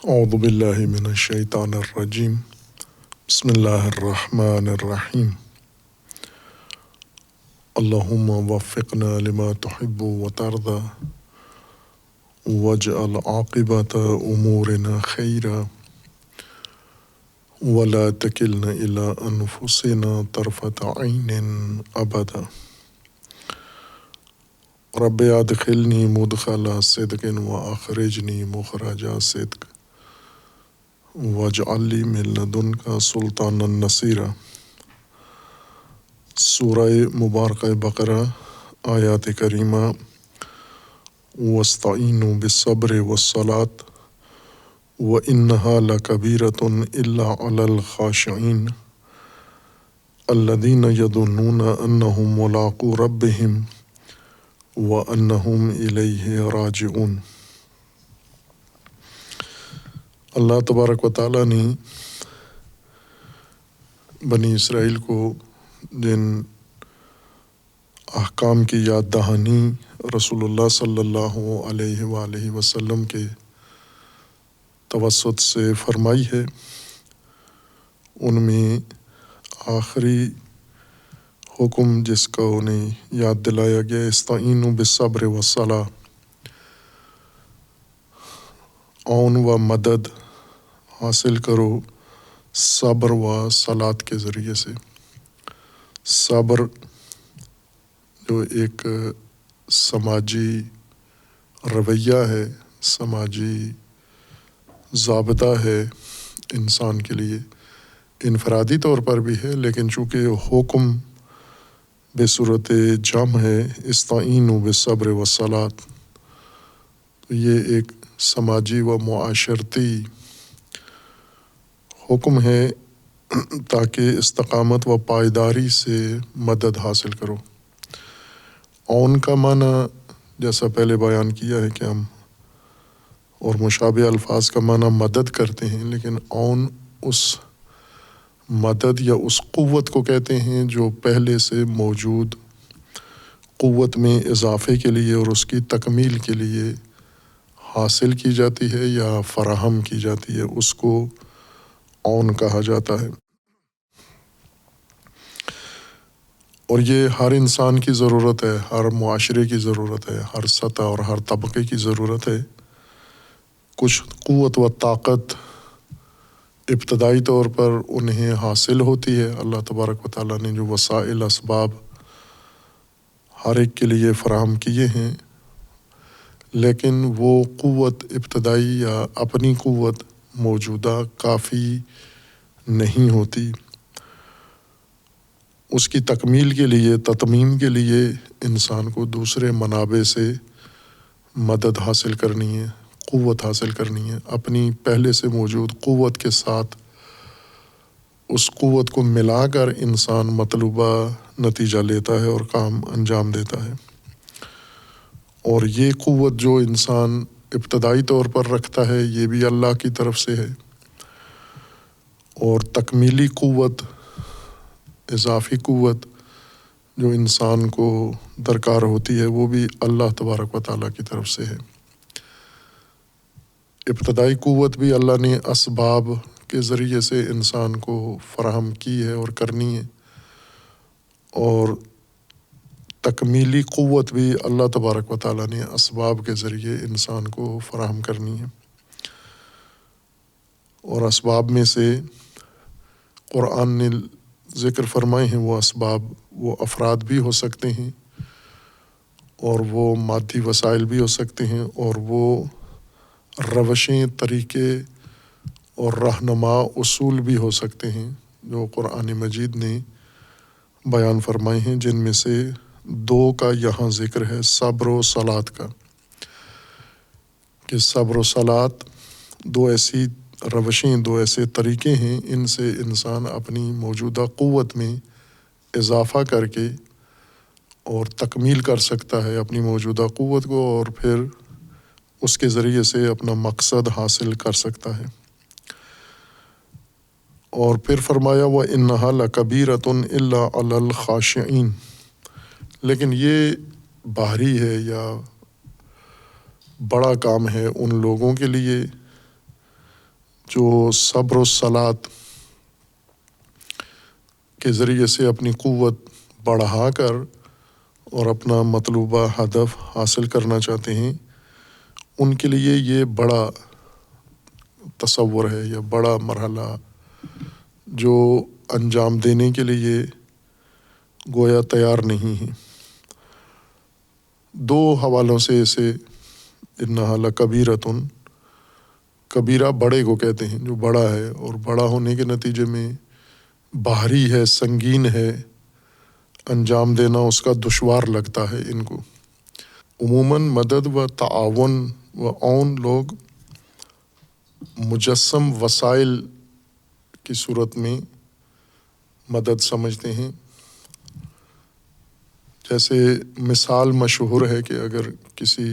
اعوذ باللہ من الشیطان الرجیم بسم اللہ الرحمن الرحیم اللہم وفقنا لما تحب وترضى واجعل عاقبۃ امورنا خیرا ولا تکلنا الی انفسنا طرفۃ عین ابدا رب ادخلنی مدخل صدق واخرجنی مخرج صدق واجعل لی من لدنک سلطانا نصیرا۔ سورہ مبارکہ بقرہ آیات کریمہ واستعینوا بالصبر والصلاۃ وانہا لکبیرۃ الا علی الخاشعین الذین یظنون انہم ملاقو ربہم وانہم الیہ راجعون۔ اللہ تبارک و تعالیٰ نے بنی اسرائیل کو جن احکام کی یاد دہانی رسول اللہ صلی اللہ علیہ وآلہ وسلم کے توسط سے فرمائی ہے، ان میں آخری حکم جس کا انہیں یاد دلایا گیا استعینوا بالصبر والصلاۃ، عون و مدد حاصل کرو صبر و صلاۃ کے ذریعے سے۔ صبر جو ایک سماجی رویہ ہے، سماجی ضابطہ ہے انسان کے لیے، انفرادی طور پر بھی ہے، لیکن چونکہ حکم بے صورت جمع ہے استعینوا بالصبر والصلاۃ، تو یہ ایک سماجی و معاشرتی حکم ہے تاکہ استقامت و پائیداری سے مدد حاصل کرو۔ عون کا معنی جیسا پہلے بیان کیا ہے کہ ہم اور مشابہ الفاظ کا معنی مدد کرتے ہیں، لیکن عون اس مدد یا اس قوت کو کہتے ہیں جو پہلے سے موجود قوت میں اضافے کے لیے اور اس کی تکمیل کے لیے حاصل کی جاتی ہے یا فراہم کی جاتی ہے، اس کو عون کہا جاتا ہے۔ اور یہ ہر انسان کی ضرورت ہے، ہر معاشرے کی ضرورت ہے، ہر سطح اور ہر طبقے کی ضرورت ہے۔ کچھ قوت و طاقت ابتدائی طور پر انہیں حاصل ہوتی ہے، اللہ تبارک و تعالیٰ نے جو وسائل اسباب ہر ایک کے لیے فراہم کیے ہیں، لیکن وہ قوت ابتدائی یا اپنی قوت موجودہ کافی نہیں ہوتی۔ اس کی تکمیل کے لیے، تتمیم کے لیے انسان کو دوسرے منابع سے مدد حاصل کرنی ہے، قوت حاصل کرنی ہے۔ اپنی پہلے سے موجود قوت کے ساتھ اس قوت کو ملا کر انسان مطلوبہ نتیجہ لیتا ہے اور کام انجام دیتا ہے۔ اور یہ قوت جو انسان ابتدائی طور پر رکھتا ہے یہ بھی اللہ کی طرف سے ہے، اور تکمیلی قوت، اضافی قوت جو انسان کو درکار ہوتی ہے وہ بھی اللہ تبارک و تعالیٰ کی طرف سے ہے۔ ابتدائی قوت بھی اللہ نے اسباب کے ذریعے سے انسان کو فراہم کی ہے اور کرنی ہے، اور تکمیلی قوت بھی اللہ تبارک و تعالیٰ نے اسباب کے ذریعے انسان کو فراہم کرنی ہے۔ اور اسباب میں سے قرآن نے ذکر فرمائے ہیں وہ اسباب، وہ افراد بھی ہو سکتے ہیں، اور وہ مادی وسائل بھی ہو سکتے ہیں، اور وہ روشیں، طریقے اور رہنما اصول بھی ہو سکتے ہیں جو قرآن مجید نے بیان فرمائے ہیں، جن میں سے دو کا یہاں ذکر ہے، صبر و صلاۃ کا، کہ صبر و صلاۃ دو ایسی روشیں، دو ایسے طریقے ہیں، ان سے انسان اپنی موجودہ قوت میں اضافہ کر کے اور تکمیل کر سکتا ہے اپنی موجودہ قوت کو، اور پھر اس کے ذریعے سے اپنا مقصد حاصل کر سکتا ہے۔ اور پھر فرمایا وَإِنَّهَا لَكَبِيرَةٌ إِلَّا عَلَى الْخَاشِعِينَ، لیکن یہ بھاری ہے یا بڑا کام ہے ان لوگوں کے لیے جو صبر و صلات کے ذریعے سے اپنی قوت بڑھا کر اور اپنا مطلوبہ ہدف حاصل کرنا چاہتے ہیں، ان کے لیے یہ بڑا تصور ہے یا بڑا مرحلہ جو انجام دینے کے لیے گویا تیار نہیں ہے۔ دو حوالوں سے اسے انہا لکبیرۃ، کبیرہ بڑے کو کہتے ہیں جو بڑا ہے، اور بڑا ہونے کے نتیجے میں بھاری ہے، سنگین ہے، انجام دینا اس کا دشوار لگتا ہے ان کو۔ عموماً مدد و تعاون و عون لوگ مجسم وسائل کی صورت میں مدد سمجھتے ہیں۔ جیسے مثال مشہور ہے کہ اگر کسی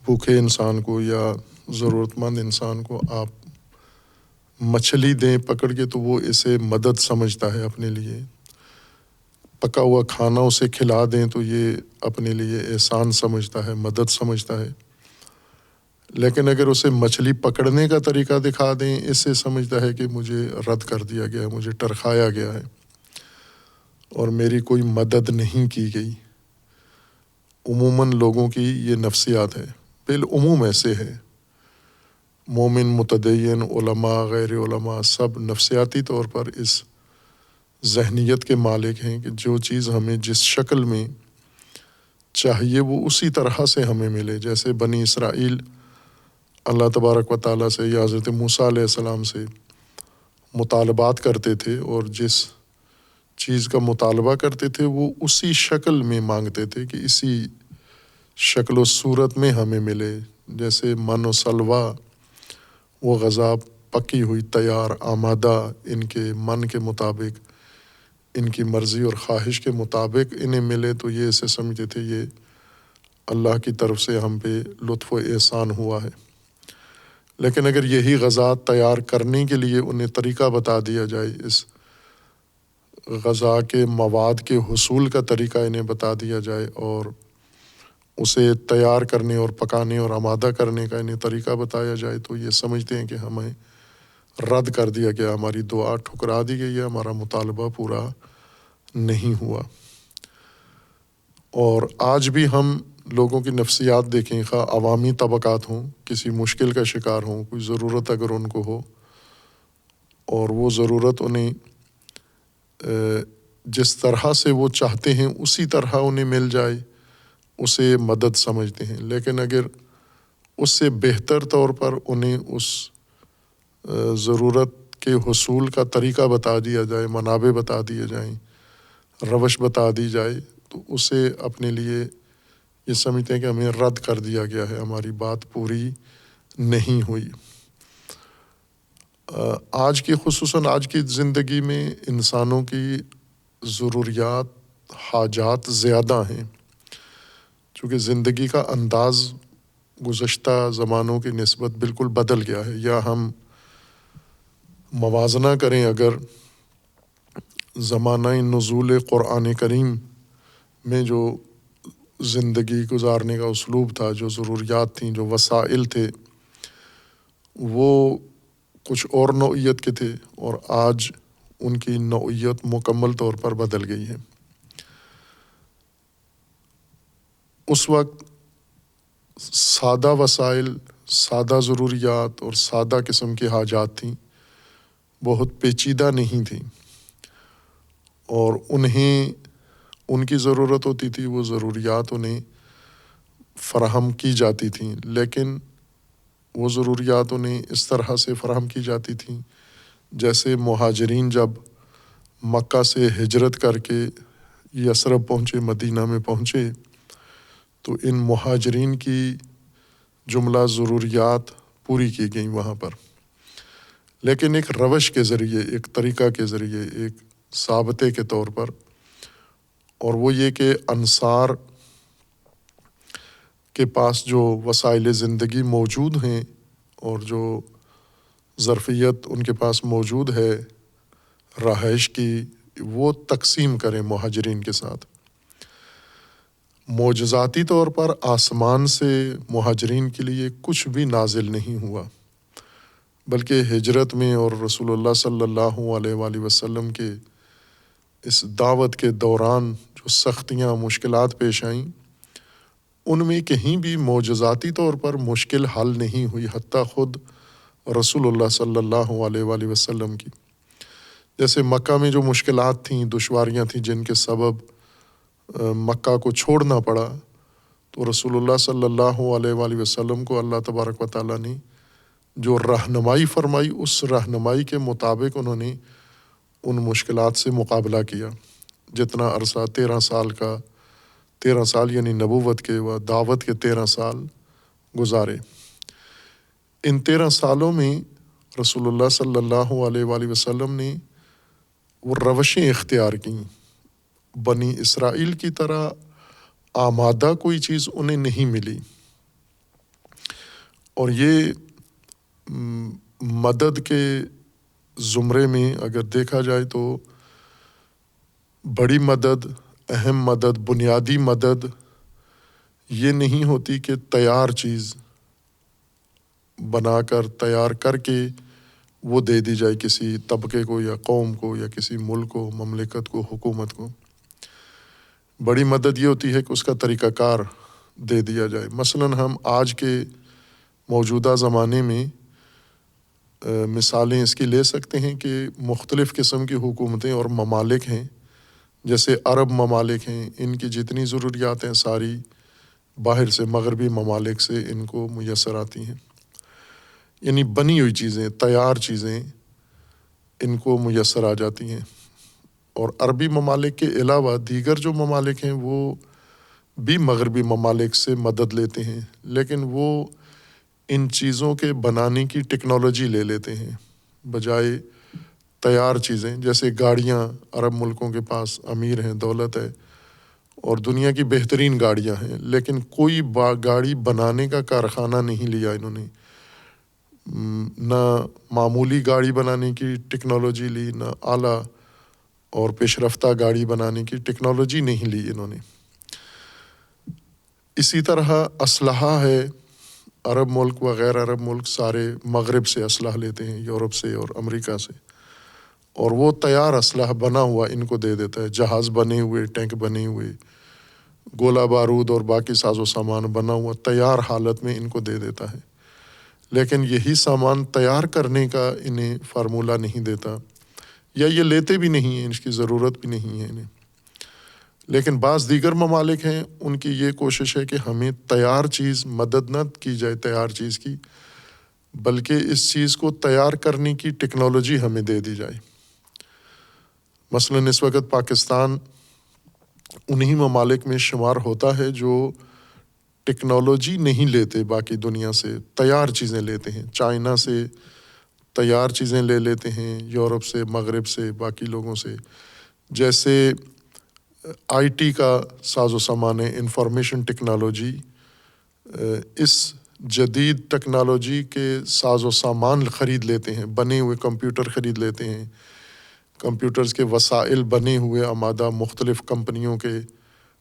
بھوکے انسان کو یا ضرورت مند انسان کو آپ مچھلی دیں پکڑ کے، تو وہ اسے مدد سمجھتا ہے اپنے لیے۔ پکا ہوا کھانا اسے کھلا دیں تو یہ اپنے لیے احسان سمجھتا ہے، مدد سمجھتا ہے۔ لیکن اگر اسے مچھلی پکڑنے کا طریقہ دکھا دیں، اس سے سمجھتا ہے کہ مجھے رد کر دیا گیا ہے، مجھے ٹرکھایا گیا ہے اور میری کوئی مدد نہیں کی گئی۔ عموماً لوگوں کی یہ نفسیات ہے، بالعموم ایسے ہے۔ مومن، متدین، علماء، غیر علماء، سب نفسیاتی طور پر اس ذہنیت کے مالک ہیں کہ جو چیز ہمیں جس شکل میں چاہیے وہ اسی طرح سے ہمیں ملے۔ جیسے بنی اسرائیل اللہ تبارک و تعالیٰ سے یا حضرت موسیٰ علیہ السلام سے مطالبات کرتے تھے، اور جس چیز کا مطالبہ کرتے تھے وہ اسی شکل میں مانگتے تھے کہ اسی شکل و صورت میں ہمیں ملے۔ جیسے من و سلوہ، وہ غذا پکی ہوئی، تیار، آمادہ، ان کے من کے مطابق، ان کی مرضی اور خواہش کے مطابق انہیں ملے، تو یہ اسے سمجھتے تھے یہ اللہ کی طرف سے ہم پہ لطف و احسان ہوا ہے۔ لیکن اگر یہی غذا تیار کرنے کے لیے انہیں طریقہ بتا دیا جائے، اس غذا کے مواد کے حصول کا طریقہ انہیں بتا دیا جائے، اور اسے تیار کرنے اور پکانے اور آمادہ کرنے کا انہیں طریقہ بتایا جائے، تو یہ سمجھتے ہیں کہ ہمیں رد کر دیا گیا، ہماری دعا ٹھکرا دی گئی ہے، ہمارا مطالبہ پورا نہیں ہوا۔ اور آج بھی ہم لوگوں کی نفسیات دیکھیں، خواہ عوامی طبقات ہوں، کسی مشکل کا شکار ہوں، کوئی ضرورت اگر ان کو ہو اور وہ ضرورت انہیں جس طرح سے وہ چاہتے ہیں اسی طرح انہیں مل جائے، اسے مدد سمجھتے ہیں۔ لیکن اگر اس سے بہتر طور پر انہیں اس ضرورت کے حصول کا طریقہ بتا دیا جائے، منابع بتا دیے جائیں، روش بتا دی جائے، تو اسے اپنے لیے یہ سمجھتے ہیں کہ ہمیں رد کر دیا گیا ہے، ہماری بات پوری نہیں ہوئی۔ آج کی خصوصاً آج کی زندگی میں انسانوں کی ضروریات، حاجات زیادہ ہیں، چونکہ زندگی کا انداز گزشتہ زمانوں کی نسبت بالکل بدل گیا ہے۔ یا ہم موازنہ کریں، اگر زمانہ نزول قرآن کریم میں جو زندگی گزارنے کا اسلوب تھا، جو ضروریات تھیں، جو وسائل تھے، وہ کچھ اور نوعیت کے تھے، اور آج ان کی نوعیت مکمل طور پر بدل گئی ہے۔ اس وقت سادہ وسائل، سادہ ضروریات اور سادہ قسم کی حاجات تھیں، بہت پیچیدہ نہیں تھیں، اور انہیں ان کی ضرورت ہوتی تھی، وہ ضروریات انہیں فراہم کی جاتی تھیں، لیکن وہ ضروریات انہیں اس طرح سے فراہم کی جاتی تھیں جیسے مہاجرین جب مکہ سے ہجرت کر کے یثرب پہنچے، مدینہ میں پہنچے، تو ان مہاجرین کی جملہ ضروریات پوری کی گئیں وہاں پر، لیکن ایک روش کے ذریعے، ایک طریقہ کے ذریعے، ایک ضابطے کے طور پر، اور وہ یہ کہ انصار کے پاس جو وسائل زندگی موجود ہیں اور جو ظرفیت ان کے پاس موجود ہے رہائش کی، وہ تقسیم کریں مہاجرین کے ساتھ۔ معجزاتی طور پر آسمان سے مہاجرین کے لیے کچھ بھی نازل نہیں ہوا، بلکہ ہجرت میں اور رسول اللہ صلی اللہ علیہ وآلہ وسلم کے اس دعوت کے دوران جو سختیاں مشکلات پیش آئیں ان میں کہیں بھی معجزاتی طور پر مشکل حل نہیں ہوئی، حتیٰ خود رسول اللہ صلی اللہ علیہ وآلہ وسلم کی۔ جیسے مکہ میں جو مشکلات تھیں، دشواریاں تھیں جن کے سبب مکہ کو چھوڑنا پڑا، تو رسول اللہ صلی اللہ علیہ وآلہ وسلم کو اللہ تبارک و تعالیٰ نے جو رہنمائی فرمائی، اس رہنمائی کے مطابق انہوں نے ان مشکلات سے مقابلہ کیا۔ جتنا عرصہ 13 سال کا، 13 سال یعنی نبوت کے و دعوت کے 13 سال گزارے۔ ان 13 سالوں میں رسول اللہ صلی اللہ علیہ وآلہ وسلم نے وہ روشیں اختیار کیں۔ بنی اسرائیل کی طرح آمادہ کوئی چیز انہیں نہیں ملی، اور یہ مدد کے زمرے میں اگر دیکھا جائے تو بڑی مدد، اہم مدد، بنیادی مدد یہ نہیں ہوتی کہ تیار چیز بنا کر، تیار کر کے وہ دے دی جائے کسی طبقے کو یا قوم کو یا کسی ملک کو، مملکت کو، حکومت کو۔ بڑی مدد یہ ہوتی ہے کہ اس کا طریقہ کار دے دیا جائے۔ مثلاً ہم آج کے موجودہ زمانے میں مثالیں اس کی لے سکتے ہیں کہ مختلف قسم کی حکومتیں اور ممالک ہیں، جیسے عرب ممالک ہیں، ان کی جتنی ضروریات ہیں ساری باہر سے، مغربی ممالک سے ان کو میسر آتی ہیں، یعنی بنی ہوئی چیزیں، تیار چیزیں ان کو میسر آ جاتی ہیں۔ اور عربی ممالک کے علاوہ دیگر جو ممالک ہیں وہ بھی مغربی ممالک سے مدد لیتے ہیں، لیکن وہ ان چیزوں کے بنانے کی ٹیکنالوجی لے لیتے ہیں بجائے تیار چیزیں۔ جیسے گاڑیاں، عرب ملکوں کے پاس امیر ہیں، دولت ہے اور دنیا کی بہترین گاڑیاں ہیں، لیکن کوئی گاڑی بنانے کا کارخانہ نہیں لیا انہوں نے، نہ معمولی گاڑی بنانے کی ٹیکنالوجی لی، نہ اعلیٰ اور پیش رفتہ گاڑی بنانے کی ٹیکنالوجی نہیں لی انہوں نے۔ اسی طرح اسلحہ ہے، عرب ملک و غیر عرب ملک سارے مغرب سے اسلحہ لیتے ہیں، یورپ سے اور امریکہ سے، اور وہ تیار اسلحہ بنا ہوا ان کو دے دیتا ہے، جہاز بنے ہوئے، ٹینک بنے ہوئے، گولہ بارود اور باقی ساز و سامان بنا ہوا تیار حالت میں ان کو دے دیتا ہے۔ لیکن یہی سامان تیار کرنے کا انہیں فارمولہ نہیں دیتا، یا یہ لیتے بھی نہیں ہیں، اس کی ضرورت بھی نہیں ہے انہیں۔ لیکن بعض دیگر ممالک ہیں، ان کی یہ کوشش ہے کہ ہمیں تیار چیز مدد نہ کی جائے تیار چیز کی، بلکہ اس چیز کو تیار کرنے کی ٹیکنالوجی ہمیں دے دی جائے۔ مثلاً اس وقت پاکستان انہی ممالک میں شمار ہوتا ہے جو ٹیکنالوجی نہیں لیتے باقی دنیا سے، تیار چیزیں لیتے ہیں۔ چائنا سے تیار چیزیں لے لیتے ہیں، یورپ سے، مغرب سے، باقی لوگوں سے۔ جیسے آئی ٹی کا ساز و سامان ہے، انفارمیشن ٹیکنالوجی، اس جدید ٹیکنالوجی کے ساز و سامان خرید لیتے ہیں، بنے ہوئے کمپیوٹر خرید لیتے ہیں، کمپیوٹرز کے وسائل بنے ہوئے آمادہ مختلف کمپنیوں کے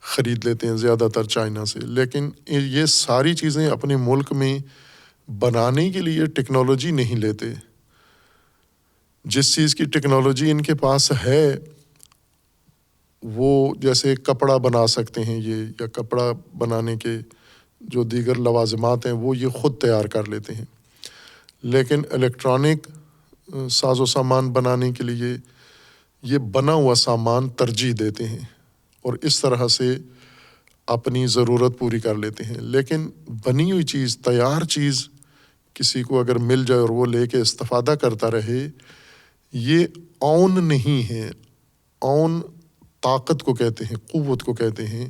خرید لیتے ہیں، زیادہ تر چائنا سے۔ لیکن یہ ساری چیزیں اپنے ملک میں بنانے کے لیے ٹیکنالوجی نہیں لیتے۔ جس چیز کی ٹیکنالوجی ان کے پاس ہے وہ جیسے کپڑا بنا سکتے ہیں یہ، یا کپڑا بنانے کے جو دیگر لوازمات ہیں وہ یہ خود تیار کر لیتے ہیں، لیکن الیکٹرانک ساز و سامان بنانے کے لیے یہ بنا ہوا سامان ترجیح دیتے ہیں اور اس طرح سے اپنی ضرورت پوری کر لیتے ہیں۔ لیکن بنی ہوئی چیز، تیار چیز کسی کو اگر مل جائے اور وہ لے کے استفادہ کرتا رہے، یہ اون نہیں ہے۔ اون طاقت کو کہتے ہیں، قوت کو کہتے ہیں۔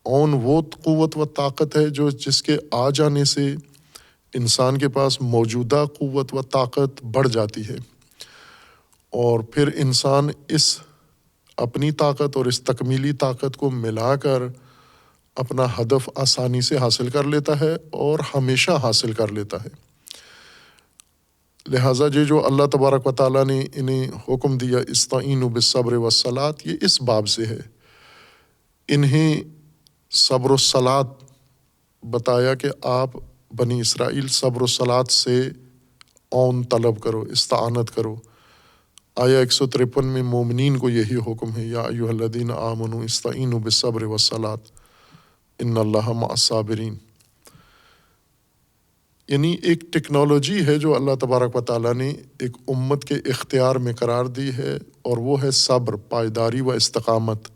اون وہ قوت و طاقت ہے جو جس کے آ جانے سے انسان کے پاس موجودہ قوت و طاقت بڑھ جاتی ہے، اور پھر انسان اس اپنی طاقت اور اس تکمیلی طاقت کو ملا کر اپنا ہدف آسانی سے حاصل کر لیتا ہے اور ہمیشہ حاصل کر لیتا ہے۔ لہٰذا یہ جو اللہ تبارک و تعالیٰ نے انہیں حکم دیا استعینوا بالصبر والصلاۃ، یہ اس باب سے ہے۔ انہیں صبر و صلاۃ بتایا کہ آپ بنی اسرائیل صبر و صلاۃ سے اون طلب کرو، استعانت کرو۔ آیا 153 میں مومنین کو یہی حکم ہے، یا ایھا الذین آمنوا استعینوا بالصبر والصلاۃ ان اللہ مع الصابرین۔ یعنی ایک ٹیکنالوجی ہے جو اللہ تبارک و تعالیٰ نے ایک امت کے اختیار میں قرار دی ہے، اور وہ ہے صبر، پائیداری و استقامت۔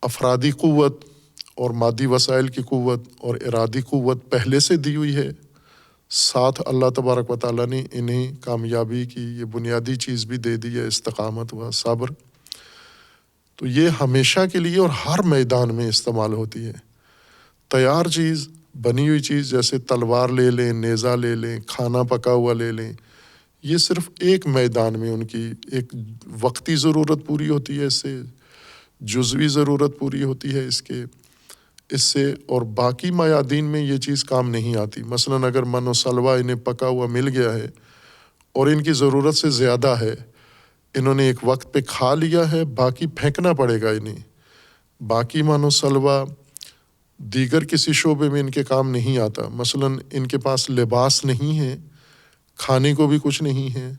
افرادی قوت اور مادی وسائل کی قوت اور ارادی قوت پہلے سے دی ہوئی ہے، ساتھ اللہ تبارک و تعالیٰ نے انہیں کامیابی کی یہ بنیادی چیز بھی دے دی ہے، استقامت و صبر۔ تو یہ ہمیشہ کے لیے اور ہر میدان میں استعمال ہوتی ہے۔ تیار چیز، بنی ہوئی چیز، جیسے تلوار لے لیں، نیزہ لے لیں، کھانا پکا ہوا لے لیں، یہ صرف ایک میدان میں ان کی ایک وقتی ضرورت پوری ہوتی ہے، اس سے جزوی ضرورت پوری ہوتی ہے اس سے، اور باقی میادین میں یہ چیز کام نہیں آتی۔ مثلاً اگر من و سلوہ انہیں پکا ہوا مل گیا ہے اور ان کی ضرورت سے زیادہ ہے، انہوں نے ایک وقت پہ کھا لیا ہے، باقی پھینکنا پڑے گا انہیں۔ باقی من و سلوہ دیگر کسی شعبے میں ان کے کام نہیں آتا۔ مثلاً ان کے پاس لباس نہیں ہے، کھانے کو بھی کچھ نہیں ہے،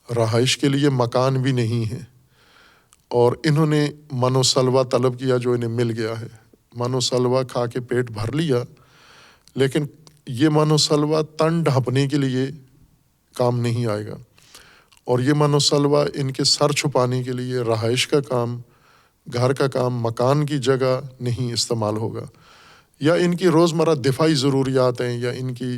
رہائش کے لیے مکان بھی نہیں ہے، اور انہوں نے من و سلوہ طلب کیا جو انہیں مل گیا ہے۔ من و سلوہ کھا کے پیٹ بھر لیا، لیکن یہ من و سلوہ تن ڈھانپنے کے لیے کام نہیں آئے گا، اور یہ من و سلوہ ان کے سر چھپانے کے لیے، رہائش کا کام، گھر کا کام، مکان کی جگہ نہیں استعمال ہوگا۔ یا ان کی روزمرہ دفاعی ضروریات ہیں، یا ان کی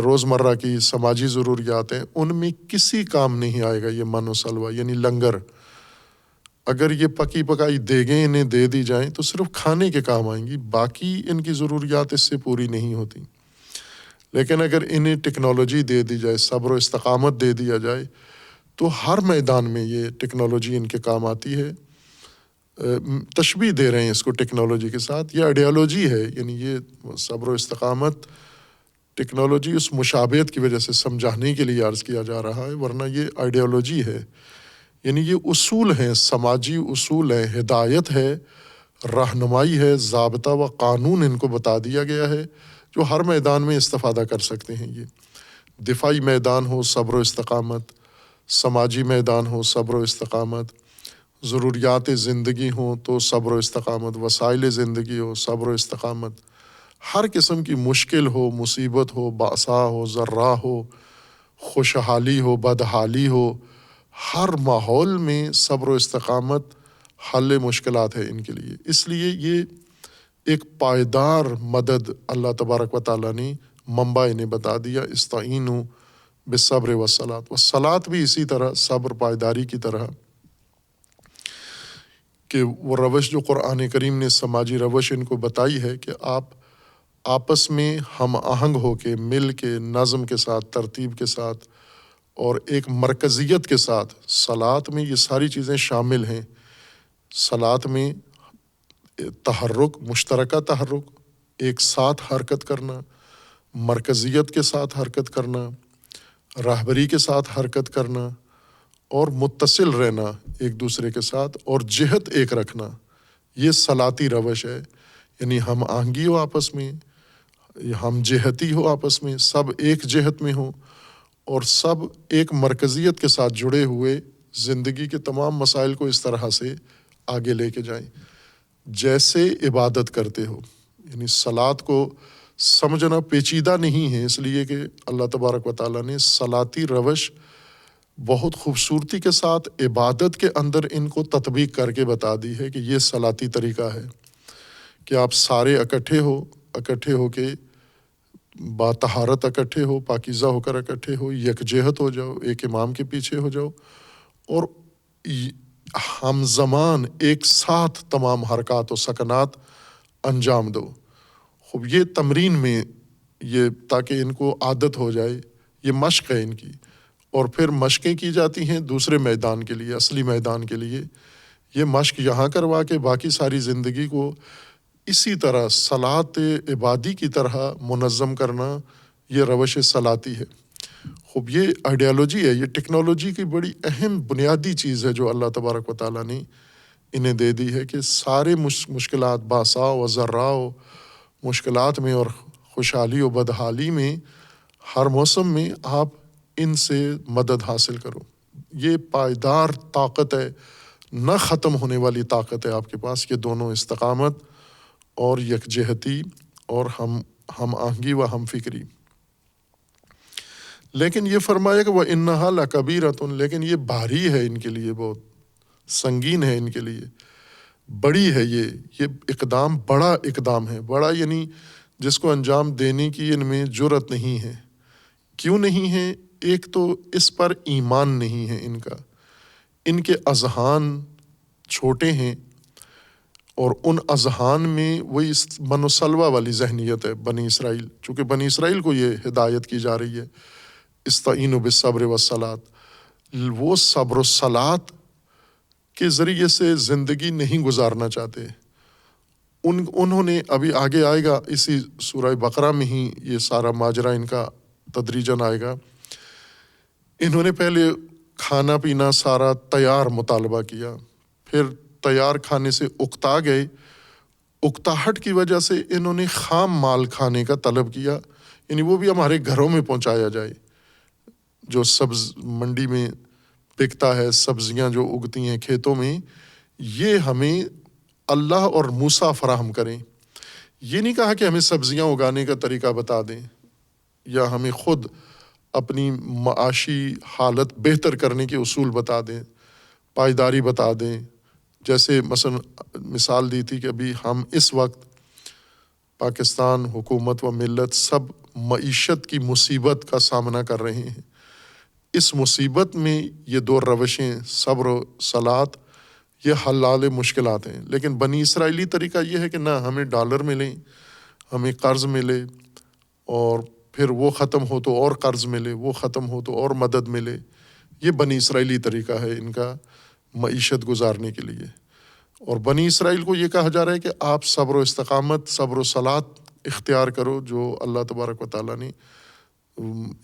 روزمرہ کی سماجی ضروریات ہیں، ان میں کسی کام نہیں آئے گا یہ من و سلوہ، یعنی لنگر۔ اگر یہ پکی پکائی دیگیں انہیں دے دی جائیں تو صرف کھانے کے کام آئیں گی، باقی ان کی ضروریات اس سے پوری نہیں ہوتی۔ لیکن اگر انہیں ٹیکنالوجی دے دی جائے، صبر و استقامت دے دیا جائے، تو ہر میدان میں یہ ٹیکنالوجی ان کے کام آتی ہے۔ تشبیہ دے رہے ہیں اس کو ٹیکنالوجی کے ساتھ، یہ آئیڈیالوجی ہے، یعنی یہ صبر و استقامت ٹیکنالوجی اس مشابہت کی وجہ سے سمجھانے کے لیے عرض کیا جا رہا ہے، ورنہ یہ آئیڈیالوجی ہے۔ یعنی یہ اصول ہیں، سماجی اصول ہیں، ہدایت ہے، رہنمائی ہے، ضابطہ و قانون ان کو بتا دیا گیا ہے جو ہر میدان میں استفادہ کر سکتے ہیں۔ یہ دفاعی میدان ہو صبر و استقامت، سماجی میدان ہو صبر و استقامت، ضروریات زندگی ہوں تو صبر و استقامت، وسائل زندگی ہو صبر و استقامت، ہر قسم کی مشکل ہو، مصیبت ہو، باسا ہو، ذرہ ہو، خوشحالی ہو، بدحالی ہو، ہر ماحول میں صبر و استقامت حل مشکلات ہے ان کے لیے۔ اس لیے یہ ایک پائیدار مدد اللہ تبارک و تعالیٰ نے منبع انہیں بتا دیا، استعینوا بالصبر والصلاۃ، والصلاۃ بھی اسی طرح صبر پائیداری کی طرح، کہ وہ روش جو قرآن کریم نے سماجی روش ان کو بتائی ہے کہ آپ آپس میں ہم آہنگ ہو کے، مل کے، نظم کے ساتھ، ترتیب کے ساتھ اور ایک مرکزیت کے ساتھ، صلاۃ میں یہ ساری چیزیں شامل ہیں۔ صلاۃ میں تحرک، مشترکہ تحرک، ایک ساتھ حرکت کرنا، مرکزیت کے ساتھ حرکت کرنا، راہبری کے ساتھ حرکت کرنا، اور متصل رہنا ایک دوسرے کے ساتھ، اور جہت ایک رکھنا، یہ صلاتی روش ہے۔ یعنی ہم آہنگی ہو آپس میں، ہم جہتی ہو آپس میں، سب ایک جہت میں ہوں، اور سب ایک مرکزیت کے ساتھ جڑے ہوئے زندگی کے تمام مسائل کو اس طرح سے آگے لے کے جائیں جیسے عبادت کرتے ہو۔ یعنی صلاۃ کو سمجھنا پیچیدہ نہیں ہے، اس لیے کہ اللہ تبارک و تعالیٰ نے صلاتی روش بہت خوبصورتی کے ساتھ عبادت کے اندر ان کو تطبیق کر کے بتا دی ہے کہ یہ صلاتی طریقہ ہے کہ آپ سارے اکٹھے ہو کے باطہارت اکٹھے ہو، پاکیزہ ہو کر اکٹھے ہو، یکجہت ہو جاؤ، ایک امام کے پیچھے ہو جاؤ، اور ہم زمان ایک ساتھ تمام حرکات و سکنات انجام دو۔ خوب یہ تمرین میں یہ تاکہ ان کو عادت ہو جائے، یہ مشق ہے ان کی، اور پھر مشقیں کی جاتی ہیں دوسرے میدان کے لیے، اصلی میدان کے لیے۔ یہ مشق یہاں کروا کے باقی ساری زندگی کو اسی طرح صلاۃ عبادی کی طرح منظم کرنا، یہ روش صلاتی ہے۔ خوب یہ آئیڈیالوجی ہے، یہ ٹیکنالوجی کی بڑی اہم بنیادی چیز ہے جو اللہ تبارک و تعالیٰ نے انہیں دے دی ہے کہ سارے مشکلات، باسا و ذرا و مشکلات میں اور خوشحالی و بدحالی میں ہر موسم میں آپ ان سے مدد حاصل کرو. یہ پائیدار طاقت ہے، نہ ختم ہونے والی طاقت ہے آپ کے پاس، کہ دونوں استقامت اور یکجہتی اور ہم آہنگی و ہم فکری. لیکن یہ فرمایا کہ وَإِنَّهَا لَكَبِيرَةٌ، لیکن یہ بھاری ہے ان کے لیے، بہت سنگین ہے ان کے لیے، بڑی ہے یہ اقدام بڑا اقدام ہے. بڑا یعنی جس کو انجام دینے کی ان میں جرأت نہیں ہے. کیوں نہیں ہے؟ ایک تو اس پر ایمان نہیں ہے ان کا، ان کے اذہان چھوٹے ہیں، اور ان اذہان میں وہی من و سلوہ والی ذہنیت ہے بنی اسرائیل. چونکہ بنی اسرائیل کو یہ ہدایت کی جا رہی ہے استعینوا بالصبر والصلاۃ، وہ صبر و صلاۃ کے ذریعے سے زندگی نہیں گزارنا چاہتے. انہوں نے، ابھی آگے آئے گا اسی سورہ بقرہ میں ہی یہ سارا ماجرا ان کا تدریجاً آئے گا. انہوں نے پہلے کھانا پینا سارا تیار مطالبہ کیا، پھر تیار کھانے سے اکتا گئے، اکتاہٹ کی وجہ سے انہوں نے خام مال کھانے کا طلب کیا، یعنی وہ بھی ہمارے گھروں میں پہنچایا جائے، جو سبز منڈی میں بکتا ہے، سبزیاں جو اگتی ہیں کھیتوں میں، یہ ہمیں اللہ اور موسیٰ فراہم کریں. یہ نہیں کہا کہ ہمیں سبزیاں اگانے کا طریقہ بتا دیں یا ہمیں خود اپنی معاشی حالت بہتر کرنے کے اصول بتا دیں، پائیداری بتا دیں. جیسے مثلا مثال دی تھی کہ ابھی ہم اس وقت پاکستان حکومت و ملت سب معیشت کی مصیبت کا سامنا کر رہے ہیں. اس مصیبت میں یہ دو روشیں صبر و صلاۃ یہ حلال مشکلات ہیں. لیکن بنی اسرائیلی طریقہ یہ ہے کہ نہ ہمیں ڈالر ملیں، ہمیں قرض ملے، اور پھر وہ ختم ہو تو اور قرض ملے، وہ ختم ہو تو اور مدد ملے. یہ بنی اسرائیلی طریقہ ہے ان کا معیشت گزارنے کے لیے. اور بنی اسرائیل کو یہ کہا جا رہا ہے کہ آپ صبر و استقامت، صبر و صلاۃ اختیار کرو، جو اللہ تبارک و تعالیٰ نے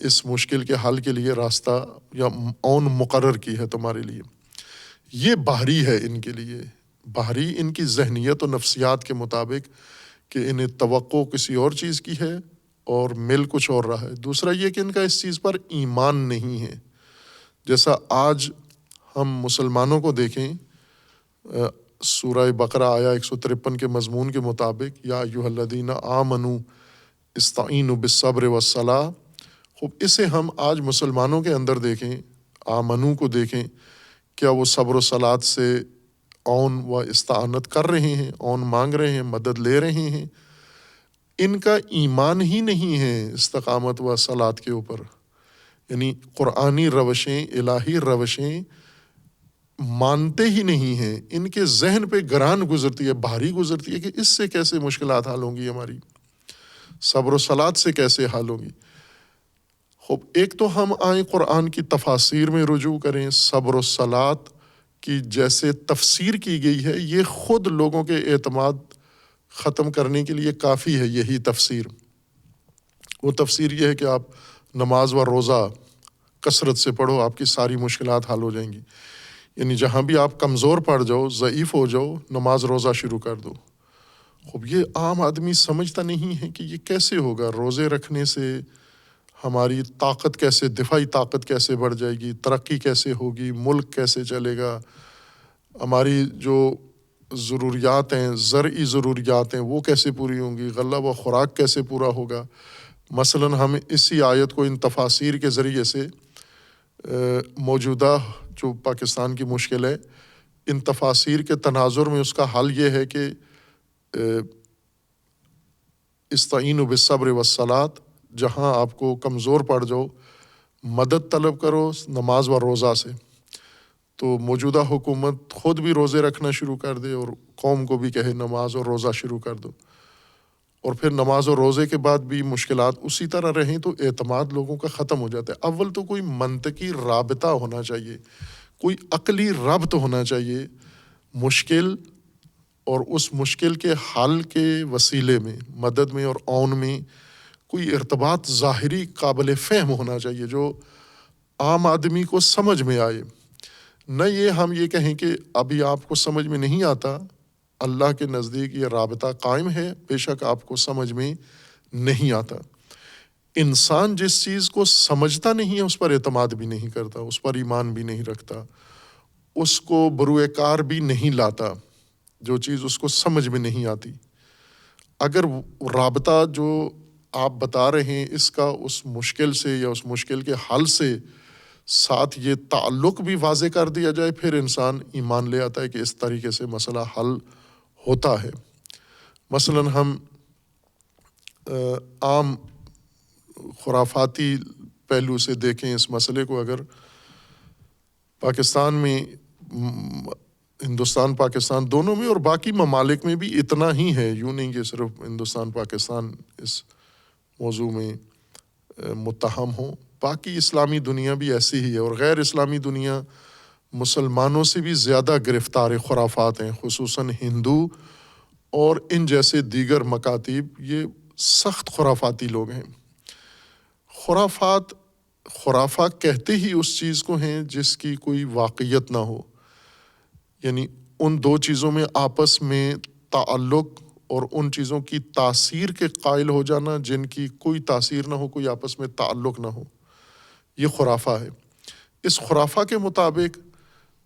اس مشکل کے حل کے لیے راستہ یا اون مقرر کی ہے تمہارے لیے. یہ باہری ہے ان کے لیے، باہری ان کی ذہنیت و نفسیات کے مطابق، کہ انہیں توقع کسی اور چیز کی ہے اور مل کچھ اور رہا ہے. دوسرا یہ کہ ان کا اس چیز پر ایمان نہیں ہے. جیسا آج ہم مسلمانوں کو دیکھیں، سورہ بقرہ آیا 153 کے مضمون کے مطابق، یا ایھا الذین آمنوا استعینوا بالصبر والصلاۃ. خوب اسے ہم آج مسلمانوں کے اندر دیکھیں، آمنو کو دیکھیں، کیا وہ صبر و صلاۃ سے اون و استعانت کر رہے ہیں، اون مانگ رہے ہیں، مدد لے رہے ہیں؟ ان کا ایمان ہی نہیں ہے استقامت و صلاۃ کے اوپر. یعنی قرآنی روشیں، الہی روشیں مانتے ہی نہیں ہیں. ان کے ذہن پہ گران گزرتی ہے، بھاری گزرتی ہے کہ اس سے کیسے مشکلات حل ہوں گی، ہماری صبر و صلاۃ سے کیسے حل ہوں گی. خوب ایک تو ہم آئیں قرآن کی تفاسیر میں رجوع کریں. صبر و صلاۃ کی جیسے تفسیر کی گئی ہے، یہ خود لوگوں کے اعتماد ختم کرنے کے لیے کافی ہے. یہی تفسیر، وہ تفسیر یہ ہے کہ آپ نماز و روزہ کثرت سے پڑھو، آپ کی ساری مشکلات حل ہو جائیں گی. یعنی جہاں بھی آپ کمزور پڑ جاؤ، ضعیف ہو جاؤ، نماز روزہ شروع کر دو. خوب یہ عام آدمی سمجھتا نہیں ہے کہ یہ کیسے ہوگا. روزے رکھنے سے ہماری طاقت کیسے، دفاعی طاقت کیسے بڑھ جائے گی، ترقی کیسے ہوگی، ملک کیسے چلے گا، ہماری جو ضروریات ہیں، زرعی ضروریات ہیں، وہ کیسے پوری ہوں گی، غلہ و خوراک کیسے پورا ہوگا. مثلاً ہم اسی آیت کو ان تفاسیر کے ذریعے سے موجودہ جو پاکستان کی مشکل ہے، ان تفاسیر کے تناظر میں اس کا حل یہ ہے کہ استعینوا بالصبر والصلاۃ، جہاں آپ کو کمزور پڑ جاؤ مدد طلب کرو نماز و روزہ سے. تو موجودہ حکومت خود بھی روزے رکھنا شروع کر دے اور قوم کو بھی کہے نماز اور روزہ شروع کر دو، اور پھر نماز اور روزے کے بعد بھی مشکلات اسی طرح رہیں، تو اعتماد لوگوں کا ختم ہو جاتا ہے. اول تو کوئی منطقی رابطہ ہونا چاہیے، کوئی عقلی ربط ہونا چاہیے مشکل اور اس مشکل کے حل کے وسیلے میں، مدد میں اور اون میں کوئی ارتباط ظاہری قابل فہم ہونا چاہیے جو عام آدمی کو سمجھ میں آئے. نہ یہ ہم یہ کہیں کہ ابھی آپ کو سمجھ میں نہیں آتا، اللہ کے نزدیک یہ رابطہ قائم ہے، بے شک آپ کو سمجھ میں نہیں آتا. انسان جس چیز کو سمجھتا نہیں ہے اس پر اعتماد بھی نہیں کرتا، اس پر ایمان بھی نہیں رکھتا، اس کو بروئے کار بھی نہیں لاتا، جو چیز اس کو سمجھ میں نہیں آتی۔ اگر رابطہ جو آپ بتا رہے ہیں اس کا اس مشکل سے یا اس مشکل کے حل سے ساتھ یہ تعلق بھی واضح کر دیا جائے، پھر انسان ایمان لے آتا ہے کہ اس طریقے سے مسئلہ حل ہوتا ہے۔ مثلاً ہم عام خرافاتی پہلو سے دیکھیں اس مسئلے کو، اگر پاکستان میں، ہندوستان پاکستان دونوں میں اور باقی ممالک میں بھی اتنا ہی ہے، یوں نہیں کہ صرف ہندوستان پاکستان اس موضوع میں متہم ہوں، باقی اسلامی دنیا بھی ایسی ہی ہے، اور غیر اسلامی دنیا مسلمانوں سے بھی زیادہ گرفتار خرافات ہیں، خصوصاً ہندو اور ان جیسے دیگر مکاتیب، یہ سخت خرافاتی لوگ ہیں۔ خرافہ کہتے ہی اس چیز کو ہیں جس کی کوئی واقعیت نہ ہو، یعنی ان دو چیزوں میں آپس میں تعلق اور ان چیزوں کی تاثیر کے قائل ہو جانا جن کی کوئی تاثیر نہ ہو، کوئی آپس میں تعلق نہ ہو، یہ خرافہ ہے۔ اس خرافہ کے مطابق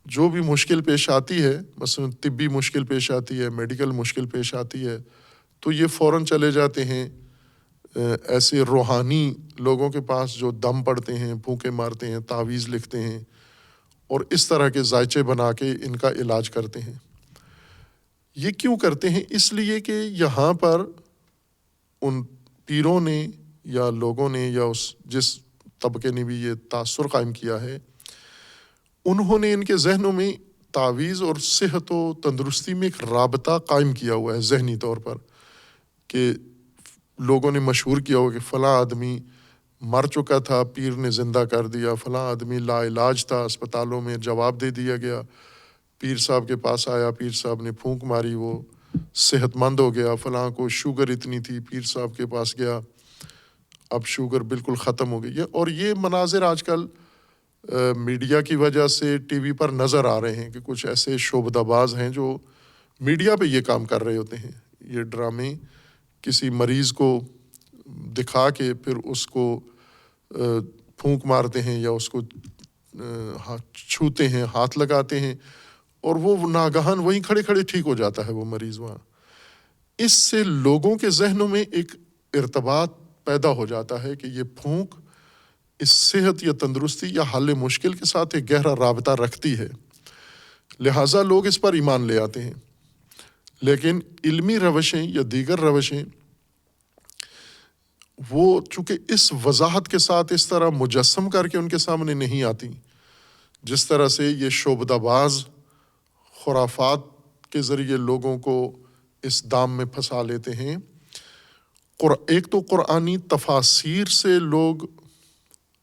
جو بھی مشکل پیش آتی ہے، مثلا طبی مشکل پیش آتی ہے، میڈیکل مشکل پیش آتی ہے، تو یہ فوراً چلے جاتے ہیں ایسے روحانی لوگوں کے پاس جو دم پڑتے ہیں، پھونکے مارتے ہیں، تعویذ لکھتے ہیں اور اس طرح کے ذائچے بنا کے ان کا علاج کرتے ہیں۔ یہ کیوں کرتے ہیں؟ اس لیے کہ یہاں پر ان پیروں نے یا لوگوں نے یا جس طبقے نے بھی یہ تاثر قائم کیا ہے، انہوں نے ان کے ذہنوں میں تعویذ اور صحت و تندرستی میں ایک رابطہ قائم کیا ہوا ہے ذہنی طور پر، کہ لوگوں نے مشہور کیا ہوا کہ فلاں آدمی مر چکا تھا، پیر نے زندہ کر دیا، فلاں آدمی لا علاج تھا، اسپتالوں میں جواب دے دیا گیا، پیر صاحب کے پاس آیا، پیر صاحب نے پھونک ماری، وہ صحت مند ہو گیا، فلاں کو شوگر اتنی تھی، پیر صاحب کے پاس گیا، اب شوگر بالکل ختم ہو گئی ہے۔ اور یہ مناظر آج کل میڈیا کی وجہ سے ٹی وی پر نظر آ رہے ہیں کہ کچھ ایسے شعبدہ باز ہیں جو میڈیا پہ یہ کام کر رہے ہوتے ہیں، یہ ڈرامے کسی مریض کو دکھا کے پھر اس کو پھونک مارتے ہیں یا اس کو چھوتے ہیں، ہاتھ لگاتے ہیں، اور وہ ناگہان وہیں کھڑے کھڑے ٹھیک ہو جاتا ہے وہ مریض وہاں۔ اس سے لوگوں کے ذہنوں میں ایک ارتباط پیدا ہو جاتا ہے کہ یہ پھونک اس صحت یا تندرستی یا حل مشکل کے ساتھ ایک گہرا رابطہ رکھتی ہے، لہٰذا لوگ اس پر ایمان لے آتے ہیں۔ لیکن علمی روشیں یا دیگر روشیں وہ چونکہ اس وضاحت کے ساتھ اس طرح مجسم کر کے ان کے سامنے نہیں آتی، جس طرح سے یہ شعبدہ باز خرافات کے ذریعے لوگوں کو اس دام میں پھنسا لیتے ہیں۔ ایک تو قرآنی تفاسیر سے لوگ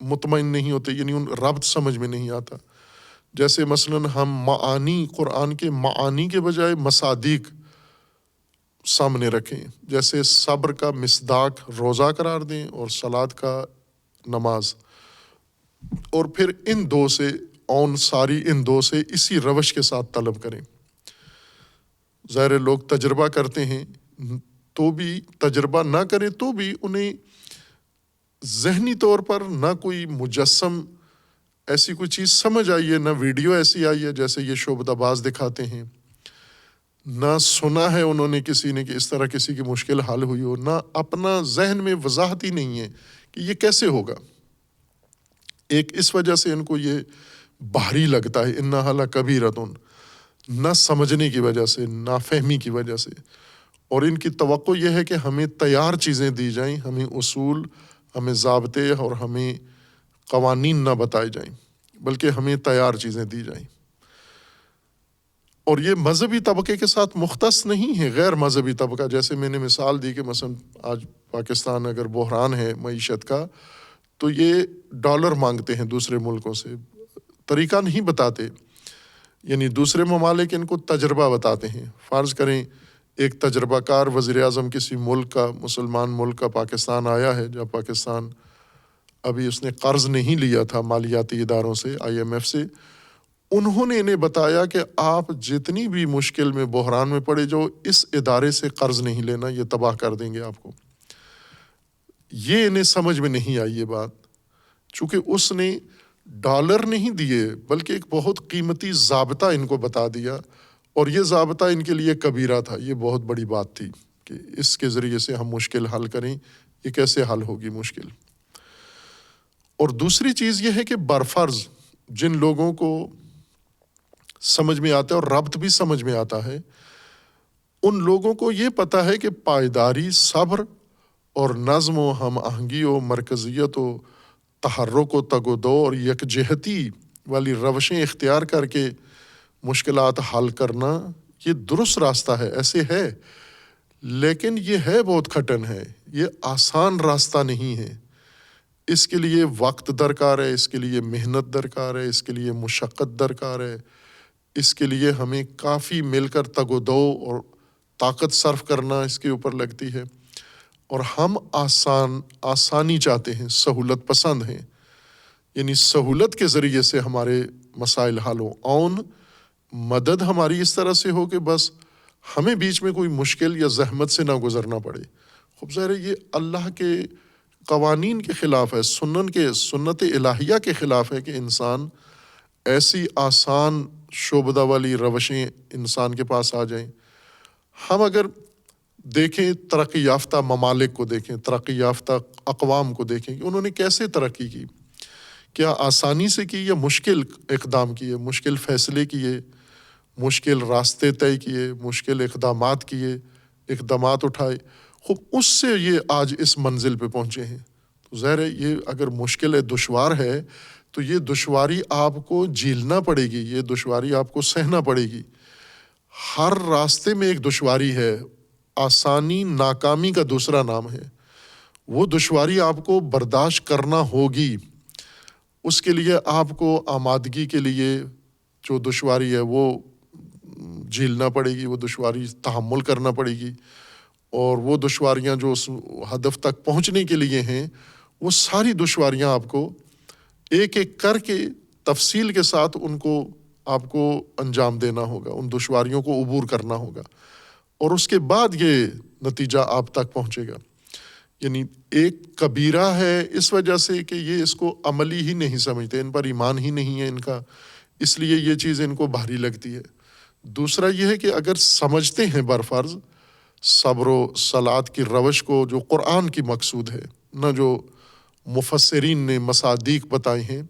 مطمئن نہیں ہوتے، یعنی ان ربط سمجھ میں نہیں آتا۔ جیسے مثلاً ہم معانی، قرآن کے معانی کے بجائے مصادیق سامنے رکھیں، جیسے صبر کا مصداق روزہ قرار دیں اور صلاۃ کا نماز، اور پھر ان دو سے ساری ان دو سے اسی روش کے ساتھ طلب کریں۔ ظاہر لوگ تجربہ کرتے ہیں تو بھی، تجربہ نہ کریں تو بھی انہیں ذہنی طور پر نہ کوئی مجسم ایسی کوئی چیز سمجھ آئی ہے، نہ ویڈیو ایسی آئی ہے جیسے یہ شعبدہ باز دکھاتے ہیں، نہ سنا ہے انہوں نے کسی نے کہ اس طرح کسی کی مشکل حل ہوئی ہو، نہ اپنا ذہن میں وضاحت ہی نہیں ہے کہ یہ کیسے ہوگا۔ ایک اس وجہ سے ان کو یہ بھاری لگتا ہے، انہا لکبیرۃ، نہ سمجھنے کی وجہ سے، نافہمی کی وجہ سے، اور ان کی توقع یہ ہے کہ ہمیں تیار چیزیں دی جائیں، ہمیں اصول، ہمیں ضابطے اور ہمیں قوانین نہ بتائے جائیں، بلکہ ہمیں تیار چیزیں دی جائیں۔ اور یہ مذہبی طبقے کے ساتھ مختص نہیں ہے، غیر مذہبی طبقہ، جیسے میں نے مثال دی کہ مثلا آج پاکستان اگر بحران ہے معیشت کا تو یہ ڈالر مانگتے ہیں دوسرے ملکوں سے، طریقہ نہیں بتاتے، یعنی دوسرے ممالک ان کو تجربہ بتاتے ہیں۔ فرض کریں ایک تجربہ کار وزیر اعظم کسی ملک کا، مسلمان ملک کا پاکستان آیا ہے، جب پاکستان ابھی اس نے قرض نہیں لیا تھا مالیاتی اداروں سے، IMF سے، انہوں نے انہیں بتایا کہ آپ جتنی بھی مشکل میں، بحران میں پڑے جو اس ادارے سے قرض نہیں لینا، یہ تباہ کر دیں گے آپ کو۔ یہ انہیں سمجھ میں نہیں آئی یہ بات، چونکہ اس نے ڈالر نہیں دیے بلکہ ایک بہت قیمتی ضابطہ ان کو بتا دیا، اور یہ ضابطہ ان کے لیے کبیرہ تھا، یہ بہت بڑی بات تھی کہ اس کے ذریعے سے ہم مشکل حل کریں، یہ کیسے حل ہوگی مشکل۔ اور دوسری چیز یہ ہے کہ برفرض جن لوگوں کو سمجھ میں آتا ہے اور ربط بھی سمجھ میں آتا ہے، ان لوگوں کو یہ پتہ ہے کہ پائیداری، صبر اور نظم و ہم آہنگی و مرکزیت و تحرک و تگ و دو اور یکجہتی والی روشیں اختیار کر کے مشکلات حل کرنا یہ درست راستہ ہے، ایسے ہے، لیکن یہ ہے بہت کھٹن ہے، یہ آسان راستہ نہیں ہے۔ اس کے لیے وقت درکار ہے، اس کے لیے محنت درکار ہے، اس کے لیے مشقت درکار ہے، اس کے لیے ہمیں کافی مل کر تگ و دو اور طاقت صرف کرنا اس کے اوپر لگتی ہے، اور ہم آسانی چاہتے ہیں، سہولت پسند ہیں، یعنی سہولت کے ذریعے سے ہمارے مسائل حل ہوں، مدد ہماری اس طرح سے ہو کہ بس ہمیں بیچ میں کوئی مشکل یا زحمت سے نہ گزرنا پڑے۔ خوب ظاہر ہے یہ اللہ کے قوانین کے خلاف ہے، سنت الہیہ کے خلاف ہے کہ انسان ایسی آسان شعبدہ والی روشیں انسان کے پاس آ جائیں۔ ہم اگر دیکھیں ترقی یافتہ ممالک کو دیکھیں، ترقی یافتہ اقوام کو دیکھیں کہ انہوں نے کیسے ترقی کی، کیا آسانی سے کی یا مشکل اقدام کیے، مشکل فیصلے کیے، مشکل راستے طے کیے، مشکل اقدامات اٹھائے، خوب اس سے یہ آج اس منزل پہ پہنچے ہیں۔ تو ظاہر ہے یہ اگر مشکل ہے، دشوار ہے، تو یہ دشواری آپ کو جھیلنا پڑے گی، یہ دشواری آپ کو سہنا پڑے گی۔ ہر راستے میں ایک دشواری ہے، آسانی ناکامی کا دوسرا نام ہے، وہ دشواری آپ کو برداشت کرنا ہوگی، اس کے لیے آپ کو آمادگی کے لیے جو دشواری ہے وہ جھیلنا پڑے گی، وہ دشواری تحمل کرنا پڑے گی، اور وہ دشواریاں جو اس ہدف تک پہنچنے کے لیے ہیں، وہ ساری دشواریاں آپ کو ایک ایک کر کے تفصیل کے ساتھ ان کو آپ کو انجام دینا ہوگا، ان دشواریوں کو عبور کرنا ہوگا، اور اس کے بعد یہ نتیجہ آپ تک پہنچے گا۔ یعنی ایک کبیرہ ہے اس وجہ سے کہ یہ اس کو عملی ہی نہیں سمجھتے، ان پر ایمان ہی نہیں ہے ان کا، اس لیے یہ چیز ان کو بھاری لگتی ہے۔ دوسرا یہ ہے کہ اگر سمجھتے ہیں برفرض صبر و صلات کی روش کو جو قرآن کی مقصود ہے، نہ جو مفسرین نے مصادیق بتائے ہیں،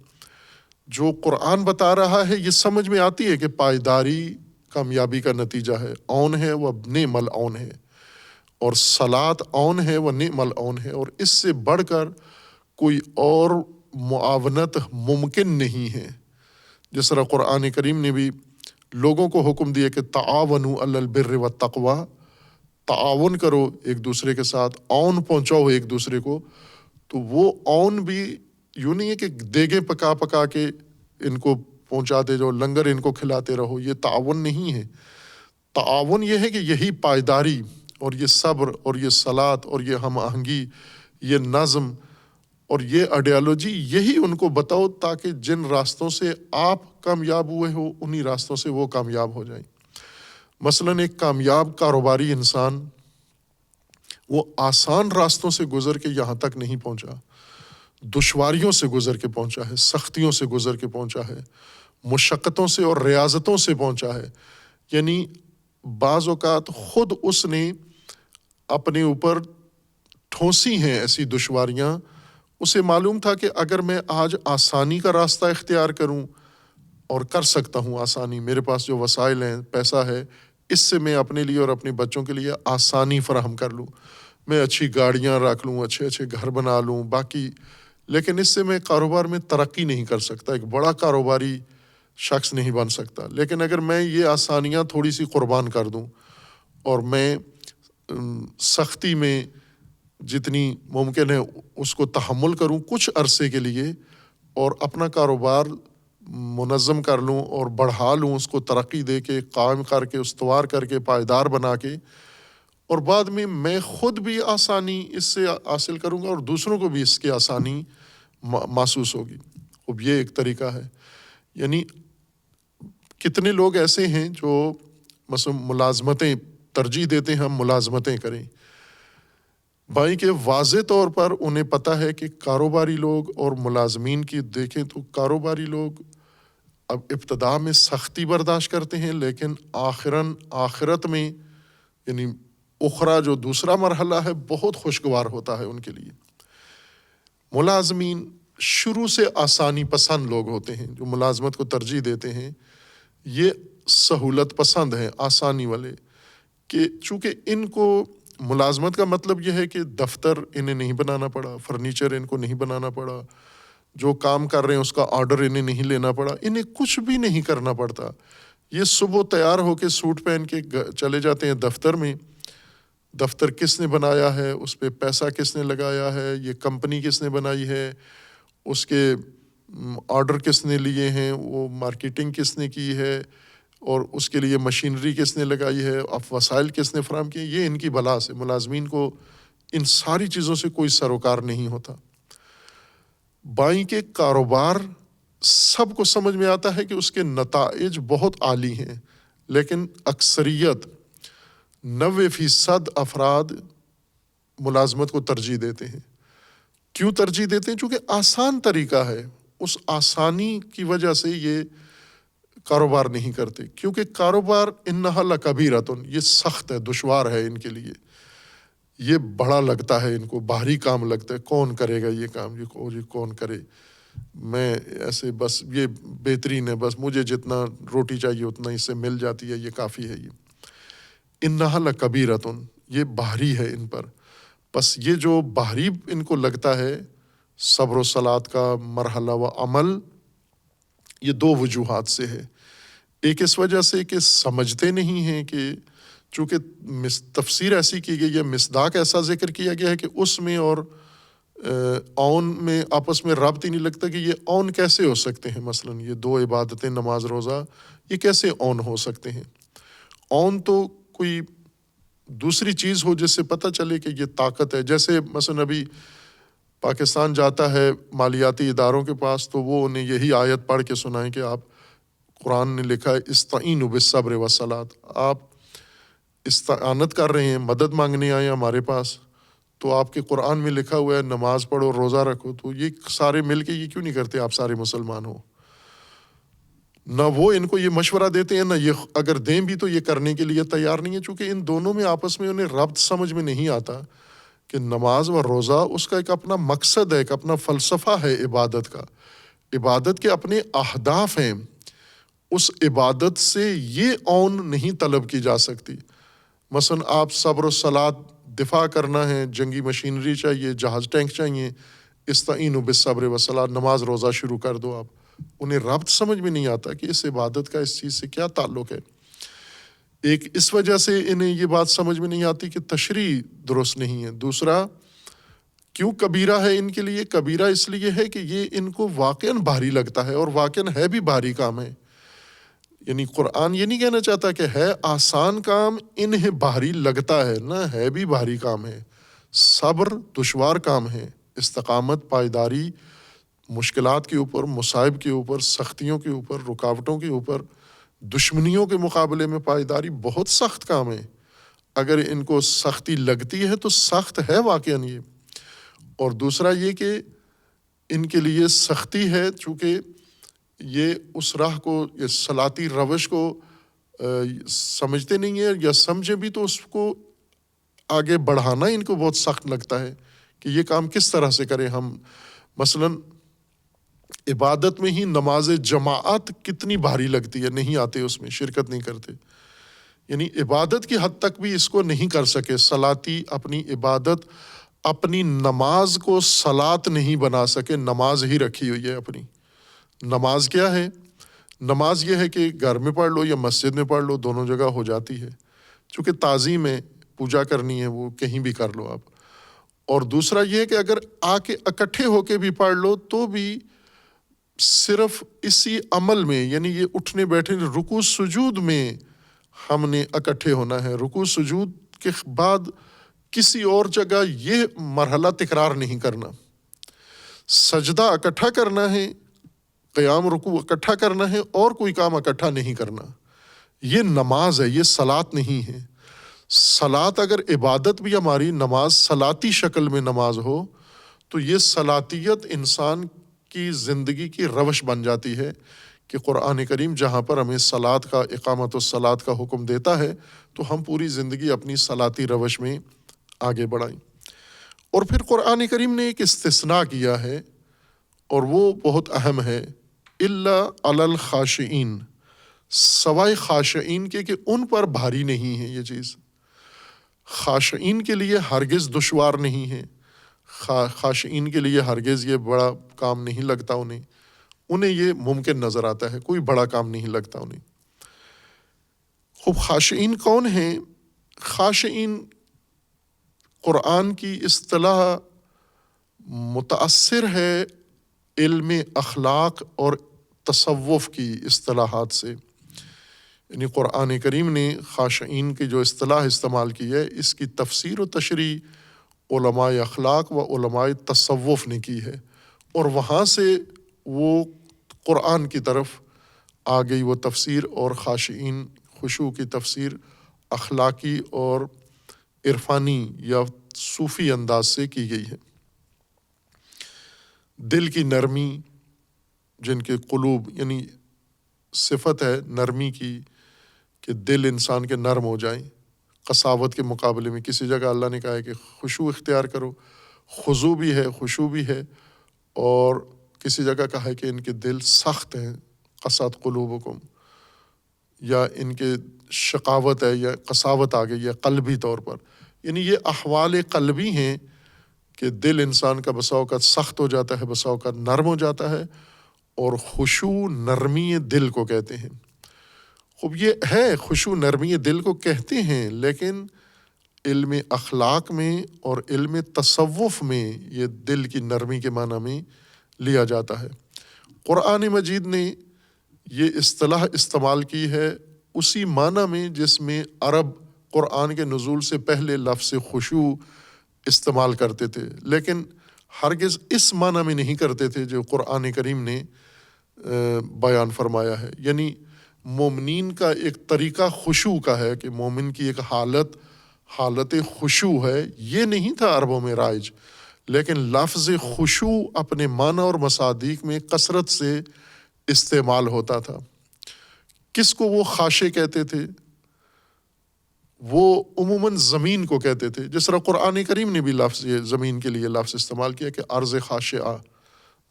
جو قرآن بتا رہا ہے، یہ سمجھ میں آتی ہے کہ پائیداری کامیابی کا نتیجہ ہے، اون ہے وہ نعم العون ہے، اور صلات اون ہے وہ نعم العون ہے، اور اس سے بڑھ کر کوئی اور معاونت ممکن نہیں ہے۔ جس طرح قرآن کریم نے بھی لوگوں کو حکم دیا کہ تعاونوا علی البر والتقوی، تعاون کرو ایک دوسرے کے ساتھ، اون پہنچاؤ ایک دوسرے کو، تو وہ اون بھی یوں نہیں ہے کہ دیگیں پکا پکا کے ان کو پہنچاتے جاؤ، لنگر ان کو کھلاتے رہو، یہ تعاون نہیں ہے۔ تعاون یہ ہے کہ یہی پائیداری اور یہ صبر اور یہ صلات اور یہ ہم آہنگی، یہ نظم اور یہ آئیڈیالوجی، یہی ان کو بتاؤ تاکہ جن راستوں سے آپ کامیاب ہوئے ہو انہی راستوں سے وہ کامیاب ہو جائیں۔ مثلاً ایک کامیاب کاروباری انسان وہ آسان راستوں سے گزر کے یہاں تک نہیں پہنچا، دشواریوں سے گزر کے پہنچا ہے، سختیوں سے گزر کے پہنچا ہے، مشقتوں سے اور ریاضتوں سے پہنچا ہے۔ یعنی بعض اوقات خود اس نے اپنے اوپر ٹھونسی ہیں ایسی دشواریاں، اسے معلوم تھا کہ اگر میں آج آسانی کا راستہ اختیار کروں اور کر سکتا ہوں آسانی، میرے پاس جو وسائل ہیں، پیسہ ہے، اس سے میں اپنے لیے اور اپنے بچوں کے لیے آسانی فراہم کر لوں، میں اچھی گاڑیاں رکھ لوں، اچھے اچھے گھر بنا لوں باقی، لیکن اس سے میں کاروبار میں ترقی نہیں کر سکتا، ایک بڑا کاروباری شخص نہیں بن سکتا۔ لیکن اگر میں یہ آسانیاں تھوڑی سی قربان کر دوں اور میں سختی میں جتنی ممکن ہے اس کو تحمل کروں کچھ عرصے کے لیے، اور اپنا کاروبار منظم کر لوں اور بڑھا لوں، اس کو ترقی دے کے، قائم کر کے، استوار کر کے، پائیدار بنا کے، اور بعد میں خود بھی آسانی اس سے حاصل کروں گا اور دوسروں کو بھی اس کی آسانی محسوس ہوگی۔ اب یہ ایک طریقہ ہے۔ یعنی کتنے لوگ ایسے ہیں جو مثلا ملازمتیں ترجیح دیتے ہیں، ہم ملازمتیں کریں، بھائی کہ واضح طور پر انہیں پتہ ہے کہ کاروباری لوگ اور ملازمین کی دیکھیں تو کاروباری لوگ اب ابتدا میں سختی برداشت کرتے ہیں، لیکن آخرت میں یعنی اخرى جو دوسرا مرحلہ ہے بہت خوشگوار ہوتا ہے ان کے لیے۔ ملازمین شروع سے آسانی پسند لوگ ہوتے ہیں، جو ملازمت کو ترجیح دیتے ہیں، یہ سہولت پسند ہیں، آسانی والے، کہ چونکہ ان کو ملازمت کا مطلب یہ ہے کہ دفتر انہیں نہیں بنانا پڑا، فرنیچر ان کو نہیں بنانا پڑا، جو کام کر رہے ہیں اس کا آرڈر انہیں نہیں لینا پڑا، انہیں کچھ بھی نہیں کرنا پڑتا۔ یہ صبح تیار ہو کے سوٹ پہن کے چلے جاتے ہیں دفتر میں، دفتر کس نے بنایا ہے، اس پہ پیسہ کس نے لگایا ہے، یہ کمپنی کس نے بنائی ہے، اس کے آرڈر کس نے لیے ہیں، وہ مارکیٹنگ کس نے کی ہے، اور اس کے لیے مشینری کس نے لگائی ہے، اب وسائل کس نے فراہم کیے، یہ ان کی بلا سے ملازمین کو ان ساری چیزوں سے کوئی سروکار نہیں ہوتا۔ بائیں کے کاروبار سب کو سمجھ میں آتا ہے کہ اس کے نتائج بہت عالی ہیں، لیکن اکثریت 90% افراد ملازمت کو ترجیح دیتے ہیں۔ کیوں ترجیح دیتے ہیں؟ چونکہ آسان طریقہ ہے، اس آسانی کی وجہ سے یہ کاروبار نہیں کرتے، کیونکہ کاروبار انہا لکبیرۃ، یہ سخت ہے، دشوار ہے ان کے لیے، یہ بڑا لگتا ہے ان کو، باہری کام لگتا ہے، کون کرے گا یہ کام، یہ کون کرے، میں ایسے بس یہ بہترین ہے، بس مجھے جتنا روٹی چاہیے اتنا اس سے مل جاتی ہے، یہ کافی ہے۔ یہ انہا لکبیرۃ، یہ باہری ہے ان پر۔ بس یہ جو باہری ان کو لگتا ہے صبر و صلات کا مرحلہ و عمل، یہ دو وجوہات سے ہے۔ ایک اس وجہ سے کہ سمجھتے نہیں ہیں کہ چونکہ تفسیر ایسی کی گئی ہے، مصداق ایسا ذکر کیا گیا ہے کہ اس میں اور اون میں آپس میں ربط ہی نہیں لگتا کہ یہ اون کیسے ہو سکتے ہیں، مثلاً یہ دو عبادتیں نماز روزہ یہ کیسے اون ہو سکتے ہیں۔ اون تو کوئی دوسری چیز ہو جس سے پتہ چلے کہ یہ طاقت ہے، جیسے مثلاً ابھی پاکستان جاتا ہے مالیاتی اداروں کے پاس تو وہ انہیں یہی آیت پڑھ کے سنائیں کہ آپ، قرآن نے لکھا ہے استعینوا بالصبر والصلاۃ، آپ استعانت کر رہے ہیں، مدد مانگنے آئے ہمارے پاس، تو آپ کے قرآن میں لکھا ہوا ہے نماز پڑھو، روزہ رکھو، تو یہ سارے مل کے یہ کیوں نہیں کرتے؟ آپ سارے مسلمان ہو۔ نہ وہ ان کو یہ مشورہ دیتے ہیں، نہ یہ اگر دیں بھی تو یہ کرنے کے لیے تیار نہیں ہے، چونکہ ان دونوں میں آپس میں انہیں ربط سمجھ میں نہیں آتا کہ نماز و روزہ اس کا ایک اپنا مقصد ہے، ایک اپنا فلسفہ ہے عبادت کا، عبادت کے اپنے اہداف ہیں، اس عبادت سے یہ اون نہیں طلب کی جا سکتی۔ مثلا آپ صبر و صلات دفاع کرنا ہے، جنگی مشینری چاہیے، جہاز ٹینک چاہیے، استعینوا بالصبر والصلاۃ، نماز روزہ شروع کر دو آپ، انہیں ربط سمجھ میں نہیں آتا کہ اس عبادت کا اس چیز سے کیا تعلق ہے۔ ایک اس وجہ سے انہیں یہ بات سمجھ میں نہیں آتی کہ تشریح درست نہیں ہے۔ دوسرا، کیوں کبیرہ ہے ان کے لیے؟ کبیرہ اس لیے ہے کہ یہ ان کو واقعاً بھاری لگتا ہے، اور واقعاً ہے بھی بھاری کام ہے۔ یعنی قرآن یہ نہیں کہنا چاہتا کہ ہے آسان کام، انہیں بھاری لگتا ہے، نہ ہے بھی بھاری کام ہے۔ صبر دشوار کام ہے، استقامت، پائیداری مشکلات کے اوپر، مصائب کے اوپر، سختیوں کے اوپر، رکاوٹوں کے اوپر، دشمنیوں کے مقابلے میں پائیداری بہت سخت کام ہے۔ اگر ان کو سختی لگتی ہے تو سخت ہے واقعاً یہ۔ اور دوسرا یہ کہ ان کے لیے سختی ہے چونکہ یہ اس راہ کو، یہ صلاتی روش کو سمجھتے نہیں ہیں، یا سمجھے بھی تو اس کو آگے بڑھانا ان کو بہت سخت لگتا ہے کہ یہ کام کس طرح سے کریں ہم۔ مثلاً عبادت میں ہی نماز جماعت کتنی بھاری لگتی ہے، نہیں آتے اس میں، شرکت نہیں کرتے، یعنی عبادت کی حد تک بھی اس کو نہیں کر سکے۔ صلاتی اپنی عبادت، اپنی نماز کو صلات نہیں بنا سکے، نماز ہی رکھی ہوئی ہے اپنی۔ نماز کیا ہے؟ نماز یہ ہے کہ گھر میں پڑھ لو یا مسجد میں پڑھ لو، دونوں جگہ ہو جاتی ہے، چونکہ تعظیم ہے، پوجا کرنی ہے، وہ کہیں بھی کر لو آپ۔ اور دوسرا یہ کہ اگر آ کے اکٹھے ہو کے بھی پڑھ لو تو بھی صرف اسی عمل میں، یعنی یہ اٹھنے بیٹھنے، رکوع سجود میں ہم نے اکٹھے ہونا ہے، رکوع سجود کے بعد کسی اور جگہ یہ مرحلہ تکرار نہیں کرنا، سجدہ اکٹھا کرنا ہے، قیام رکوع اکٹھا کرنا ہے، اور کوئی کام اکٹھا نہیں کرنا۔ یہ نماز ہے، یہ صلاۃ نہیں ہے۔ صلات اگر عبادت بھی ہماری نماز صلاتی شکل میں نماز ہو تو یہ صلاتیت انسان کی زندگی کی روش بن جاتی ہے کہ قرآن کریم جہاں پر ہمیں صلات کا اقامت الصلاۃ کا حکم دیتا ہے تو ہم پوری زندگی اپنی صلاتی روش میں آگے بڑھائیں۔ اور پھر قرآن کریم نے ایک استثناء کیا ہے اور وہ بہت اہم ہے، الا علی الخاشعین، سوائے خاشعین کے کہ ان پر بھاری نہیں ہے یہ چیز۔ خاشعین کے لیے ہرگز دشوار نہیں ہے، خاشعین کے لیے ہرگز یہ بڑا کام نہیں لگتا، انہیں یہ ممکن نظر آتا ہے، کوئی بڑا کام نہیں لگتا انہیں۔ خوب خاشعین کون ہیں؟ خاشعین قرآن کی اصطلاح متاثر ہے علم اخلاق اور تصوف کی اصطلاحات سے، یعنی قرآن کریم نے خاشعین کی جو اصطلاح استعمال کی ہے اس کی تفسیر و تشریح علماء اخلاق و علماء تصوف نے کی ہے، اور وہاں سے وہ قرآن کی طرف آ گئی وہ تفسیر، اور خاشعین خشوع کی تفسیر اخلاقی اور عرفانی یا صوفی انداز سے کی گئی ہے۔ دل کی نرمی، جن کے قلوب، یعنی صفت ہے نرمی کی کہ دل انسان کے نرم ہو جائیں، قساوت کے مقابلے میں کسی جگہ اللہ نے کہا ہے کہ خشوع اختیار کرو، خضوع بھی ہے، خشوع بھی ہے، اور کسی جگہ کہا ہے کہ ان کے دل سخت ہیں، قسات قلوبکم، یا ان کے شقاوت ہے یا قساوت آ گئی ہے قلبی طور پر، یعنی یہ احوال قلبی ہیں کہ دل انسان کا بسا اوقات سخت ہو جاتا ہے، بسا اوقات نرم ہو جاتا ہے، اور خشوع نرمی دل کو کہتے ہیں۔ خوب یہ ہے خشوع نرمی دل کو کہتے ہیں، لیکن علم اخلاق میں اور علم تصوف میں یہ دل کی نرمی کے معنی میں لیا جاتا ہے۔ قرآن مجید نے یہ اصطلاح استعمال کی ہے اسی معنی میں جس میں عرب قرآن کے نزول سے پہلے لفظ خشوع استعمال کرتے تھے، لیکن ہرگز اس معنی میں نہیں کرتے تھے جو قرآن کریم نے بیان فرمایا ہے۔ یعنی مومنین کا ایک طریقہ خشوع کا ہے کہ مومن کی ایک حالت خشوع ہے، یہ نہیں تھا عربوں میں رائج، لیکن لفظ خشوع اپنے معنی اور مصادیق میں کثرت سے استعمال ہوتا تھا۔ کس کو وہ خاشع کہتے تھے؟ وہ عموماً زمین کو کہتے تھے، جس طرح قرآن کریم نے بھی لفظ یہ زمین کے لیے لفظ استعمال کیا کہ ارض خاشعہ،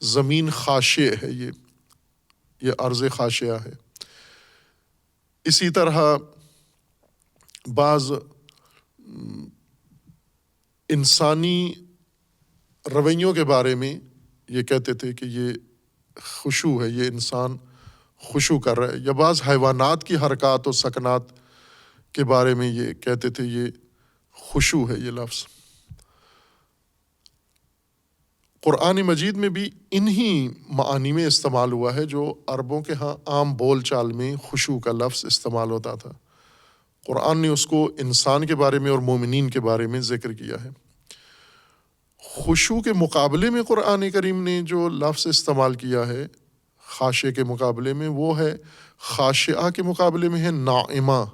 زمین خاشع ہے، یہ ارض خاشعہ ہے۔ اسی طرح بعض انسانی رویوں کے بارے میں یہ کہتے تھے کہ یہ خشوع ہے، یہ انسان خشوع کر رہا ہے، یا بعض حیوانات کی حرکات و سکنات کے بارے میں یہ کہتے تھے یہ خشوع ہے یہ لفظ۔ قرآن مجید میں بھی انہی معانی میں استعمال ہوا ہے جو عربوں کے ہاں عام بول چال میں خشوع کا لفظ استعمال ہوتا تھا، قرآن نے اس کو انسان کے بارے میں اور مومنین کے بارے میں ذکر کیا ہے۔ خشوع کے مقابلے میں قرآن کریم نے جو لفظ استعمال کیا ہے خاشع کے مقابلے میں، وہ ہے خاشعہ کے مقابلے میں ہے نائمہ۔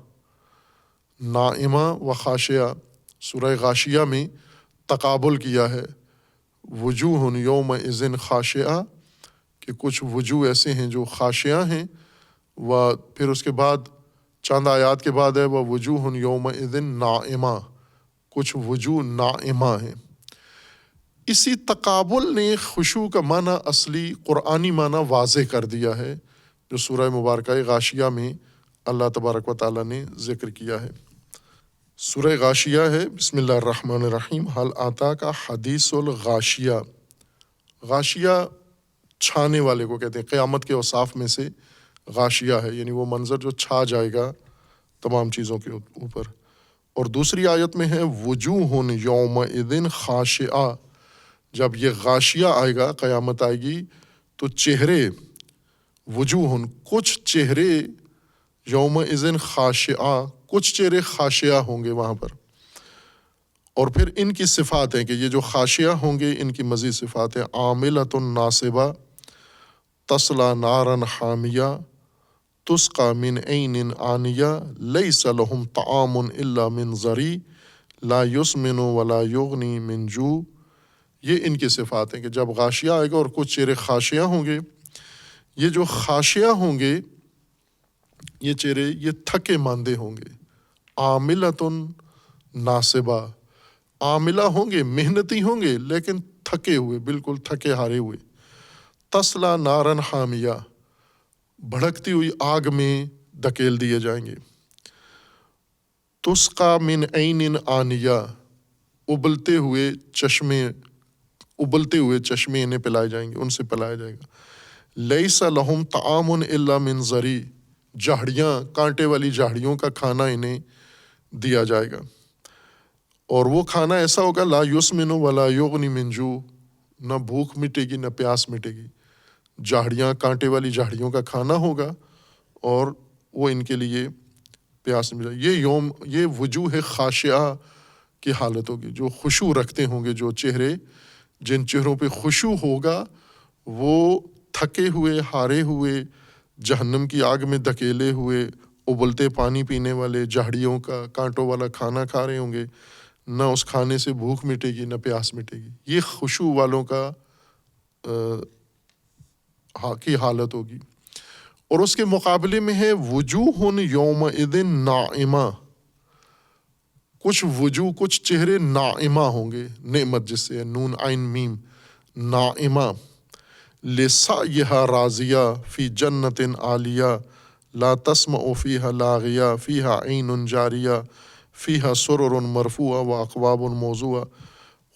نائمہ و خاشعہ سورہ غاشیہ میں تقابل کیا ہے، وجوہ یومئذ خاشعہ، کہ کچھ وجوہ ایسے ہیں جو خاشعہ ہیں، و پھر اس کے بعد چند آیات کے بعد ہے وجوہ یومئذ نائمہ، کچھ وجوہ نائمہ ہیں۔ اسی تقابل نے خشوع کا معنی اصلی قرآنی معنی واضح کر دیا ہے جو سورہ مبارکہ غاشیہ میں اللہ تبارک و تعالیٰ نے ذکر کیا ہے۔ سورہ غاشیہ ہے، بسم اللہ الرحمن الرحیم، حل آتاک حدیث الغاشیہ۔ غاشیہ چھانے والے کو کہتے ہیں، قیامت کے اوصاف میں سے غاشیہ ہے، یعنی وہ منظر جو چھا جائے گا تمام چیزوں کے اوپر۔ اور دوسری آیت میں ہے وجوہ یومئذ خاشعہ، جب یہ غاشیہ آئے گا، قیامت آئے گی تو چہرے، وجوہ کچھ چہرے، یومئذ خاشعہ کچھ چہرے خاشعہ ہوں گے وہاں پر۔ اور پھر ان کی صفات ہیں کہ یہ جو خاشعہ ہوں گے ان کی مزید صفات ہیں عاملۃ ناصبہ تصلی نارا حامیہ تسقى من عین آنیہ لیس لہم طعام الا من ضری لا یسمن ولا یغنی من جوع۔ یہ ان کی صفات ہیں کہ جب غاشیہ آئے گا اور کچھ چہرے خاشیہ ہوں گے، یہ جو خاشیہ ہوں گے یہ چہرے یہ تھکے ماندے ہوں گے، عاملۃ ناصبہ، عاملہ ہوں گے، محنتی ہوں گے لیکن تھکے ہوئے، بالکل تھکے ہارے ہوئے، تصلیٰ نارا حامیہ، بھڑکتی ہوئی آگ میں دھکیل دیے جائیں گے، تسقى من عین آنیہ، ابلتے ہوئے چشمے انہیں پلائے جائیں گے، ان سے پلایا جائے گا، لیس لہم طعام الا من ضری، جھاڑیاں، کانٹے والی جھاڑیوں کا کھانا انہیں دیا جائے گا، اور وہ کھانا ایسا ہوگا لا یسمن ولا یغنی من جوع، نہ بھوک مٹے گی نہ پیاس مٹے گی، جھاڑیاں، کانٹے والی جھاڑیوں کا کھانا ہوگا اور وہ ان کے لیے پیاس نہیں مٹے۔ یہ وجوہ خاشعہ کی حالت ہوگی، جو خشوع رکھتے ہوں گے، جو چہرے، جن چہروں پہ خشوع ہوگا وہ تھکے ہوئے، ہارے ہوئے، جہنم کی آگ میں دھکیلے ہوئے، ابلتے پانی پینے والے، جھاڑیوں کا، کانٹوں والا کھانا کھا رہے ہوں گے، نہ اس کھانے سے بھوک مٹے گی نہ پیاس مٹے گی۔ یہ خشوع والوں کا کی حالت ہوگی۔ اور اس کے مقابلے میں ہے وجوہ یومئذ ناعمہ، کچھ وجوہ، کچھ چہرے ناعمہ ہوں گے، نعمت جس سے نون عین میم، ناعمہ، لسعیہا راضیہ فی جنت عالیہ لا تسمع فیہا لاغیہ فیہا عین جاریہ فیہا سرر مرفوعہ واکواب موضوعہ۔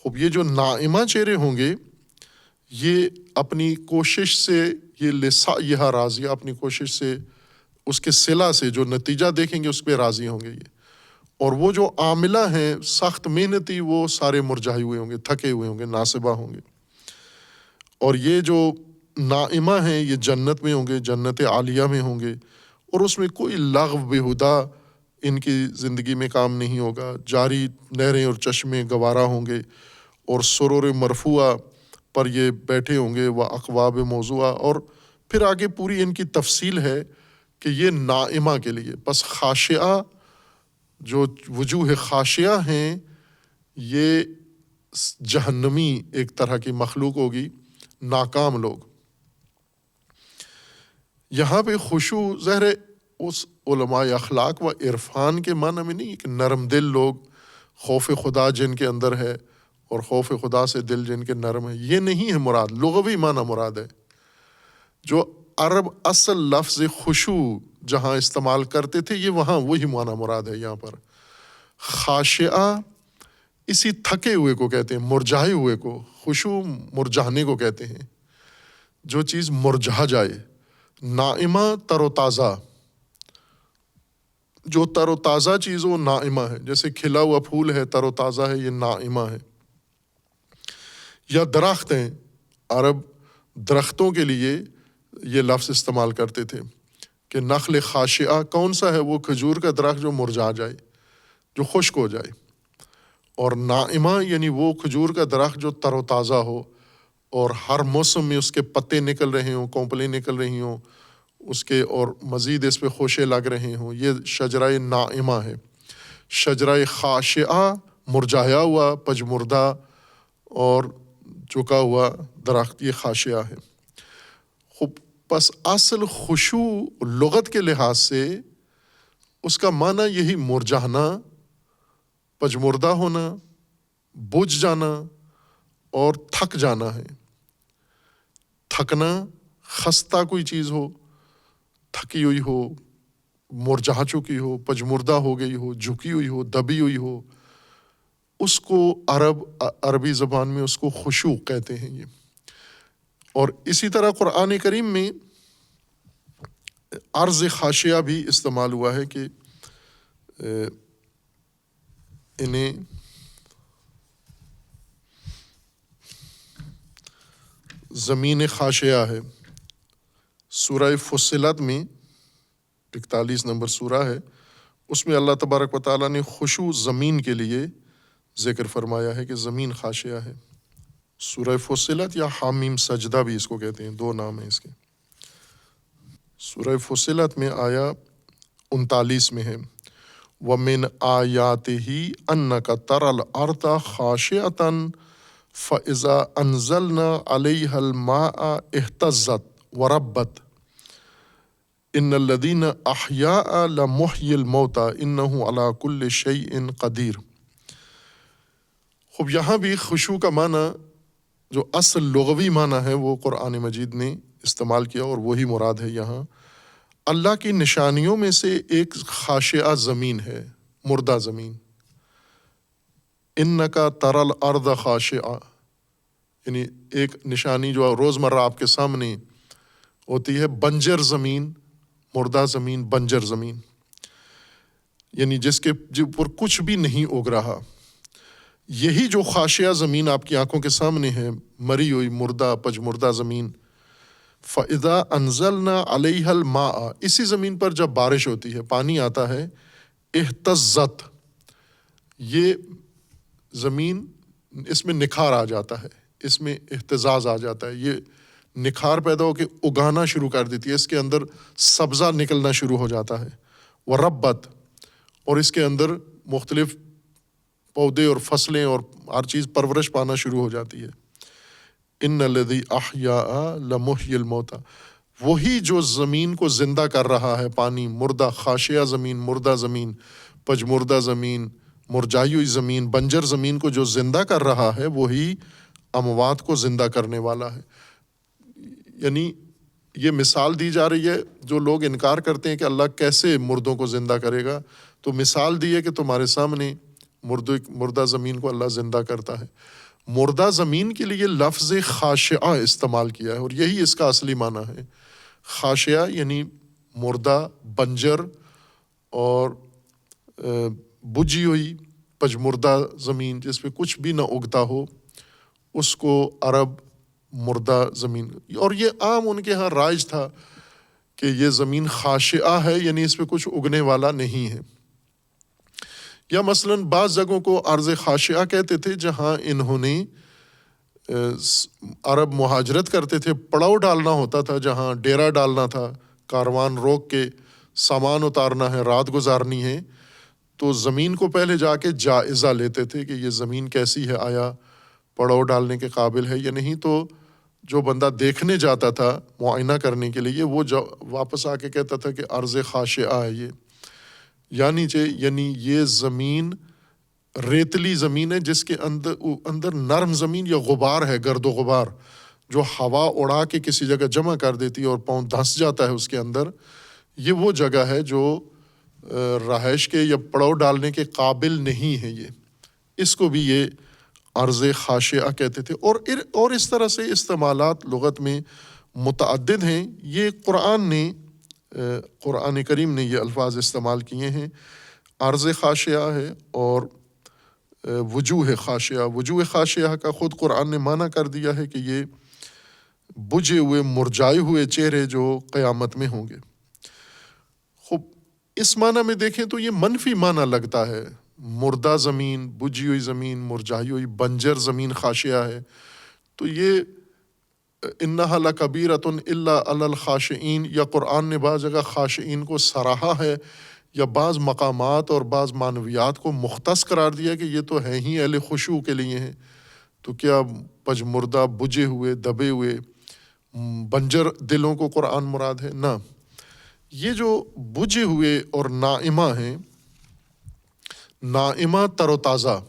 خوب یہ جو ناعمہ چہرے ہوں گے یہ اپنی کوشش سے، یہ لسعیہا راضیہ، اپنی کوشش سے، اس کے صلہ سے جو نتیجہ دیکھیں گے اس پہ راضی ہوں گے یہ، اور وہ جو عاملہ ہیں سخت محنتی وہ سارے مرجھائے ہوئے ہوں گے، تھکے ہوئے ہوں گے، ناصبہ ہوں گے۔ اور یہ جو ناعمہ ہیں یہ جنت میں ہوں گے، جنت عالیہ میں ہوں گے، اور اس میں کوئی لغو بیہودہ ان کی زندگی میں کام نہیں ہوگا، جاری نہریں اور چشمے گوارا ہوں گے، اور سرور مرفوعہ پر یہ بیٹھے ہوں گے، وہ اقواب موضوعہ۔ اور پھر آگے پوری ان کی تفصیل ہے کہ یہ ناعمہ کے لیے، پس خاشعہ، جو وجوہ خاشعہ ہیں یہ جہنمی ایک طرح کی مخلوق ہوگی، ناکام لوگ۔ یہاں پہ خشوع ظاہر اس علماء اخلاق و عرفان کے معنی میں نہیں کہ نرم دل لوگ، خوف خدا جن کے اندر ہے اور خوف خدا سے دل جن کے نرم ہے، یہ نہیں ہے مراد، لغوی معنی مراد ہے۔ جو عرب اصل لفظ خشوع جہاں استعمال کرتے تھے یہ وہاں وہی معنی مراد ہے یہاں پر۔ خاشعہ اسی تھکے ہوئے کو کہتے ہیں، مرجھائے ہوئے کو، خشوع مرجھانے کو کہتے ہیں، جو چیز مرجھا جائے۔ ناعمہ تر و تازہ، جو تر و تازہ چیز وہ ناعمہ ہے، جیسے کھلا ہوا پھول ہے، تر و تازہ ہے، یہ ناعمہ ہے۔ یا درخت ہیں، عرب درختوں کے لیے یہ لفظ استعمال کرتے تھے کہ نخل خاشعہ کون سا ہے؟ وہ کھجور کا درخت جو مرجھا جائے، جو خشک ہو جائے، اور ناعمہ یعنی وہ کھجور کا درخت جو تر و تازہ ہو اور ہر موسم میں اس کے پتے نکل رہے ہوں، کونپلیں نکل رہی ہوں اس کے، اور مزید اس پہ خوشے لگ رہے ہوں، یہ شجرہ ناعمہ ہے۔ شجرہ خاشعہ مرجھایا ہوا، پجمردہ اور جھکا ہوا درخت، یہ خاشعہ ہے۔ خوب، پس اصل خشوع لغت کے لحاظ سے اس کا معنی یہی مرجھانا، پجمردہ ہونا، بجھ جانا اور تھک جانا ہے۔ تھکنا، خستہ کوئی چیز ہو، تھکی ہوئی ہو، مرجھا چکی ہو، پجمردہ ہو گئی ہو، جھکی ہوئی ہو، دبی ہوئی ہو، اس کو عربی زبان میں اس کو خشوع کہتے ہیں یہ۔ اور اسی طرح قرآن کریم میں عرض خاشعہ بھی استعمال ہوا ہے کہ انہیں زمین خاشعہ ہے۔ سورہ فصلت میں 41 نمبر سورہ ہے، اس میں اللہ تبارک و تعالیٰ نے خشوع زمین کے لیے ذکر فرمایا ہے کہ زمین خاشعہ ہے۔ سورہ فصلت یا حامیم سجدہ بھی اس کو کہتے ہیں، دو نام ہیں اس کے۔ سورہ فصلت میں آیا 39 میں ہے، وَمِنْ آیَاتِهِ أَنَّكَ تَرَى الْأَرْضَ خَاشِعَةً فَإِذَا أَنزَلْنَا عَلَيْهَا الْمَاءَ اهْتَزَّتْ وَرَبَّتْ إِنَّ الَّذِينَ أَحْيَاءَ لَمُحْيِي الْمَوْتَى إِنَّهُ عَلَى كُلِّ شَيْءٍ قَدِيرٌ۔ خوب یہاں بھی خشوع کا معنی جو اصل لغوی معنی ہے وہ قرآن مجید نے استعمال کیا، اور وہی مراد ہے یہاں۔ اللہ کی نشانیوں میں سے ایک خاشعہ زمین ہے، مردہ زمین۔ اِنَّکَ تَرَى الْأَرْضَ خاشعہ، یعنی ایک نشانی جو روزمرہ آپ کے سامنے ہوتی ہے، بنجر زمین، مردہ زمین، بنجر زمین، یعنی جس کے پر کچھ بھی نہیں اگ رہا۔ یہی جو خاشعہ زمین آپ کی آنکھوں کے سامنے ہے، مری ہوئی مردہ پجمردہ زمین، فَإِذَا أَنزَلْنَا عَلَيْهَا الْمَاءَ، اسی زمین پر جب بارش ہوتی ہے، پانی آتا ہے، اہتزت، یہ زمین، اس میں نکھار آ جاتا ہے، اس میں اہتزاز آ جاتا ہے، یہ نکھار پیدا ہو کے اگانا شروع کر دیتی ہے، اس کے اندر سبزہ نکلنا شروع ہو جاتا ہے، وَرَبَّتْ، اور اس کے اندر مختلف پودے اور فصلیں اور ہر چیز پرورش پانا شروع ہو جاتی ہے۔ اِنَّ الَّذِي أَحْيَاءَ لَمُحْيِي الْمَوْتَى، وہی جو زمین کو زندہ کر رہا ہے، پانی، مردہ خاشعہ زمین، مردہ زمین، پجمردہ زمین، مرجائی ہوئی زمین، بنجر زمین کو جو زندہ کر رہا ہے، وہی اموات کو زندہ کرنے والا ہے۔ یعنی یہ مثال دی جا رہی ہے، جو لوگ انکار کرتے ہیں کہ اللہ کیسے مردوں کو زندہ کرے گا، تو مثال دی ہے کہ تمہارے سامنے مردہ زمین کو اللہ زندہ کرتا ہے۔ مردہ زمین کے لیے لفظ خاشعہ استعمال کیا ہے، اور یہی اس کا اصلی معنی ہے۔ خاشعہ یعنی مردہ، بنجر اور بجھی ہوئی پجمردہ زمین، جس پہ کچھ بھی نہ اگتا ہو، اس کو عرب مردہ زمین، اور یہ عام ان کے ہاں رائج تھا کہ یہ زمین خاشعہ ہے، یعنی اس پہ کچھ اگنے والا نہیں ہے۔ یا مثلاً بعض جگہوں کو ارض خاشعہ کہتے تھے جہاں انہوں نے عرب مہاجرت کرتے تھے، پڑاؤ ڈالنا ہوتا تھا، جہاں ڈیرا ڈالنا تھا، کاروان روک کے سامان اتارنا ہے، رات گزارنی ہے، تو زمین کو پہلے جا کے جائزہ لیتے تھے کہ یہ زمین کیسی ہے، آیا پڑاؤ ڈالنے کے قابل ہے یا نہیں۔ تو جو بندہ دیکھنے جاتا تھا معائنہ کرنے کے لیے، وہ واپس آ کے کہتا تھا کہ ارض خاشعہ ہے یہ، یعنی یہ زمین ریتلی زمین ہے، جس کے اندر نرم زمین یا غبار ہے، گرد و غبار، جو ہوا اڑا کے کسی جگہ جمع کر دیتی ہے اور پاؤں دھنس جاتا ہے اس کے اندر۔ یہ وہ جگہ ہے جو رہائش کے یا پڑاؤ ڈالنے کے قابل نہیں ہے، یہ اس کو بھی یہ ارض خاشعہ کہتے تھے۔ اور اس طرح سے استعمالات لغت میں متعدد ہیں۔ یہ قرآن کریم نے یہ الفاظ استعمال کیے ہیں۔ ارض خاشعہ ہے اور وجوہ خاشعہ۔ وجوہ خاشعہ کا خود قرآن نے معنی کر دیا ہے کہ یہ بجھے ہوئے، مرجائے ہوئے چہرے جو قیامت میں ہوں گے۔ خوب اس معنی میں دیکھیں تو یہ منفی معنی لگتا ہے، مردہ زمین، بجھی ہوئی زمین، مرجائی ہوئی بنجر زمین خاشعہ ہے، تو یہ انہا لکبیرۃ الا علی الخاشعین، یا قرآن نے بعض جگہ خاشعین کو سراہا ہے، یا بعض مقامات اور بعض معنویات کو مختص قرار دیا کہ یہ تو ہے ہی اہل خشوع کے لیے ہیں، تو کیا پجمردہ، بجھے ہوئے، دبے ہوئے بنجر دلوں کو قرآن مراد ہے؟ نہ، یہ جو بجھے ہوئے اور نائمہ ہیں، نائمہ تر و تازہ،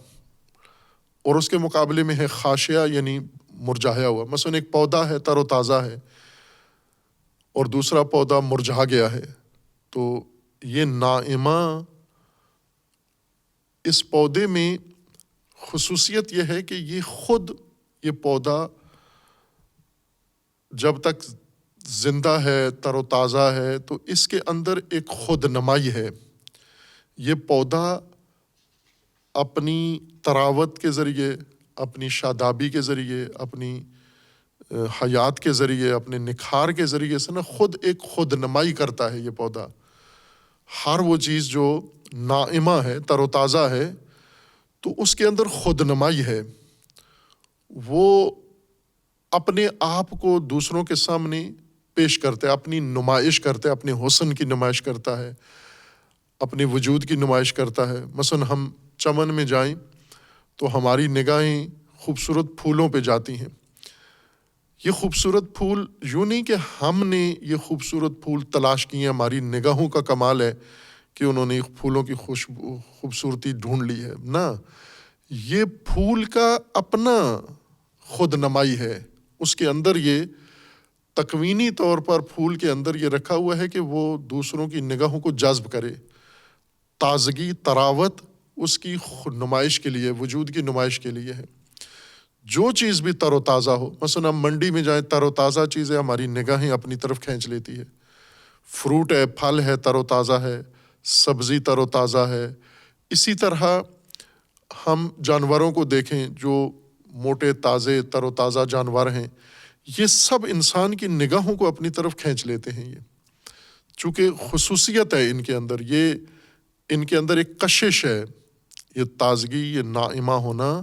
اور اس کے مقابلے میں ہے خاشعہ یعنی مرجھایا ہوا۔ مثلا ایک پودا ہے، تر و تازہ ہے، اور دوسرا پودا مرجھا گیا ہے، تو یہ نائمہ، اس پودے میں خصوصیت یہ ہے کہ یہ پودا جب تک زندہ ہے، تر و تازہ ہے، تو اس کے اندر ایک خود نمائی ہے۔ یہ پودا اپنی تراوت کے ذریعے، اپنی شادابی کے ذریعے، اپنی حیات کے ذریعے، اپنے نکھار کے ذریعے سے ایک خود نمائی کرتا ہے۔ یہ پودا، ہر وہ چیز جو نائمہ ہے، تر و تازہ ہے، تو اس کے اندر خود نمائی ہے، وہ اپنے آپ کو دوسروں کے سامنے پیش کرتا ہے، اپنی نمائش کرتا ہے، اپنے حسن کی نمائش کرتا ہے، اپنے وجود کی نمائش کرتا ہے۔ مثلا ہم چمن میں جائیں تو ہماری نگاہیں خوبصورت پھولوں پہ جاتی ہیں۔ یہ خوبصورت پھول یوں نہیں کہ ہم نے یہ خوبصورت پھول تلاش کیے، ہماری نگاہوں کا کمال ہے کہ انہوں نے پھولوں کی خوبصورتی ڈھونڈ لی ہے، نہ، یہ پھول کا اپنا خود نمائی ہے۔ اس کے اندر یہ تکوینی طور پر پھول کے اندر یہ رکھا ہوا ہے کہ وہ دوسروں کی نگاہوں کو جذب کرے۔ تازگی، تراوت اس کی نمائش کے لیے، وجود کی نمائش کے لیے ہے۔ جو چیز بھی تر و تازہ ہو، مثلا ہم منڈی میں جائیں، تر و تازہ چیزیں ہماری نگاہیں اپنی طرف کھینچ لیتی ہے۔ فروٹ ہے، پھل ہے، تر و تازہ ہے، سبزی تر و تازہ ہے۔ اسی طرح ہم جانوروں کو دیکھیں، جو موٹے تازے تر و تازہ جانور ہیں، یہ سب انسان کی نگاہوں کو اپنی طرف کھینچ لیتے ہیں۔ یہ چونکہ خصوصیت ہے ان کے اندر، یہ ان کے اندر ایک کشش ہے، یہ تازگی، یہ ناعمہ ہونا،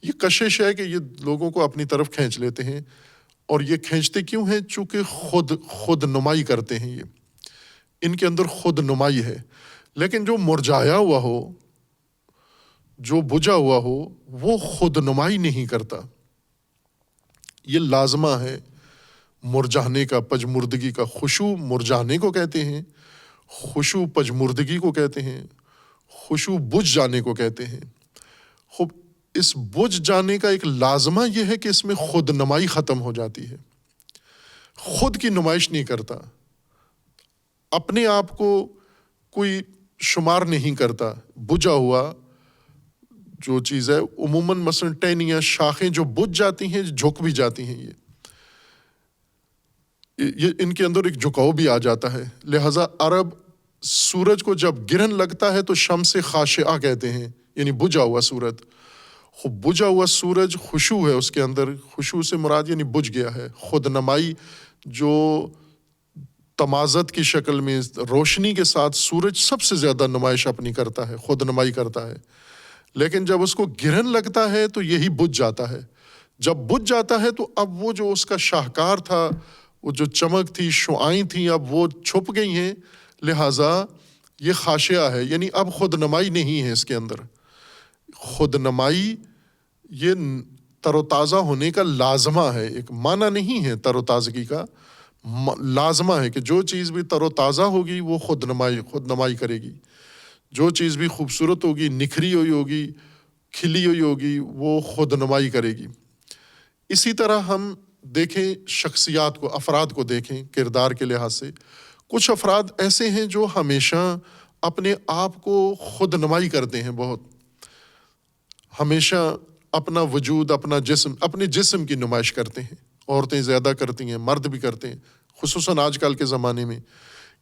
یہ کشش ہے کہ یہ لوگوں کو اپنی طرف کھینچ لیتے ہیں۔ اور یہ کھینچتے کیوں ہیں؟ چونکہ خود نمائی کرتے ہیں، یہ ان کے اندر خود نمائی ہے۔ لیکن جو مرجھایا ہوا ہو، جو بجھا ہوا ہو، وہ خود نمائی نہیں کرتا۔ یہ لازمہ ہے مرجھانے کا، پجمردگی کا۔ خشوع مرجھانے کو کہتے ہیں، خشوع پجمردگی کو کہتے ہیں، خشوع بجھ جانے کو کہتے ہیں۔ خوب، اس بجھ جانے کا ایک لازمہ یہ ہے کہ اس میں خود نمائی ختم ہو جاتی ہے، خود کی نمائش نہیں کرتا، اپنے آپ کو کوئی شمار نہیں کرتا۔ بجھا ہوا جو چیز ہے، عموماً مثلا ٹہنیاں، شاخیں جو بجھ جاتی ہیں، جھک بھی جاتی ہیں، یہ ان کے اندر ایک جھکاؤ بھی آ جاتا ہے۔ لہٰذا عرب سورج کو جب گرہن لگتا ہے تو شمس خاشعہ کہتے ہیں، یعنی بجھا ہوا سورج۔ بجھا ہوا سورج خشوع ہے اس کے اندر، خشوع سے مراد یعنی بجھ گیا ہے۔ خود نمائی جو تمازت کی شکل میں روشنی کے ساتھ سورج سب سے زیادہ نمائش اپنی کرتا ہے، خود نمائی کرتا ہے، لیکن جب اس کو گرہن لگتا ہے تو یہی بجھ جاتا ہے۔ جب بجھ جاتا ہے تو اب وہ جو اس کا شاہکار تھا، وہ جو چمک تھی، شعائیں تھیں، اب وہ چھپ گئی ہیں، لہٰذا یہ خاشعہ ہے، یعنی اب خود نمائی نہیں ہے اس کے اندر۔ خود نمائی یہ تر و تازہ ہونے کا لازمہ ہے، ایک معنی نہیں ہے تر و تازگی کا، لازمہ ہے کہ جو چیز بھی تر و تازہ ہوگی وہ خود نمائی کرے گی۔ جو چیز بھی خوبصورت ہوگی، نکھری ہوئی ہوگی، کھلی ہوئی ہوگی، وہ خود نمائی کرے گی۔ اسی طرح ہم دیکھیں شخصیات کو، افراد کو دیکھیں کردار کے لحاظ سے، کچھ افراد ایسے ہیں جو ہمیشہ اپنے آپ کو خود نمائی کرتے ہیں، بہت ہمیشہ اپنا وجود، اپنا جسم، اپنے جسم کی نمائش کرتے ہیں۔ عورتیں زیادہ کرتی ہیں، مرد بھی کرتے ہیں، خصوصاً آج کل کے زمانے میں،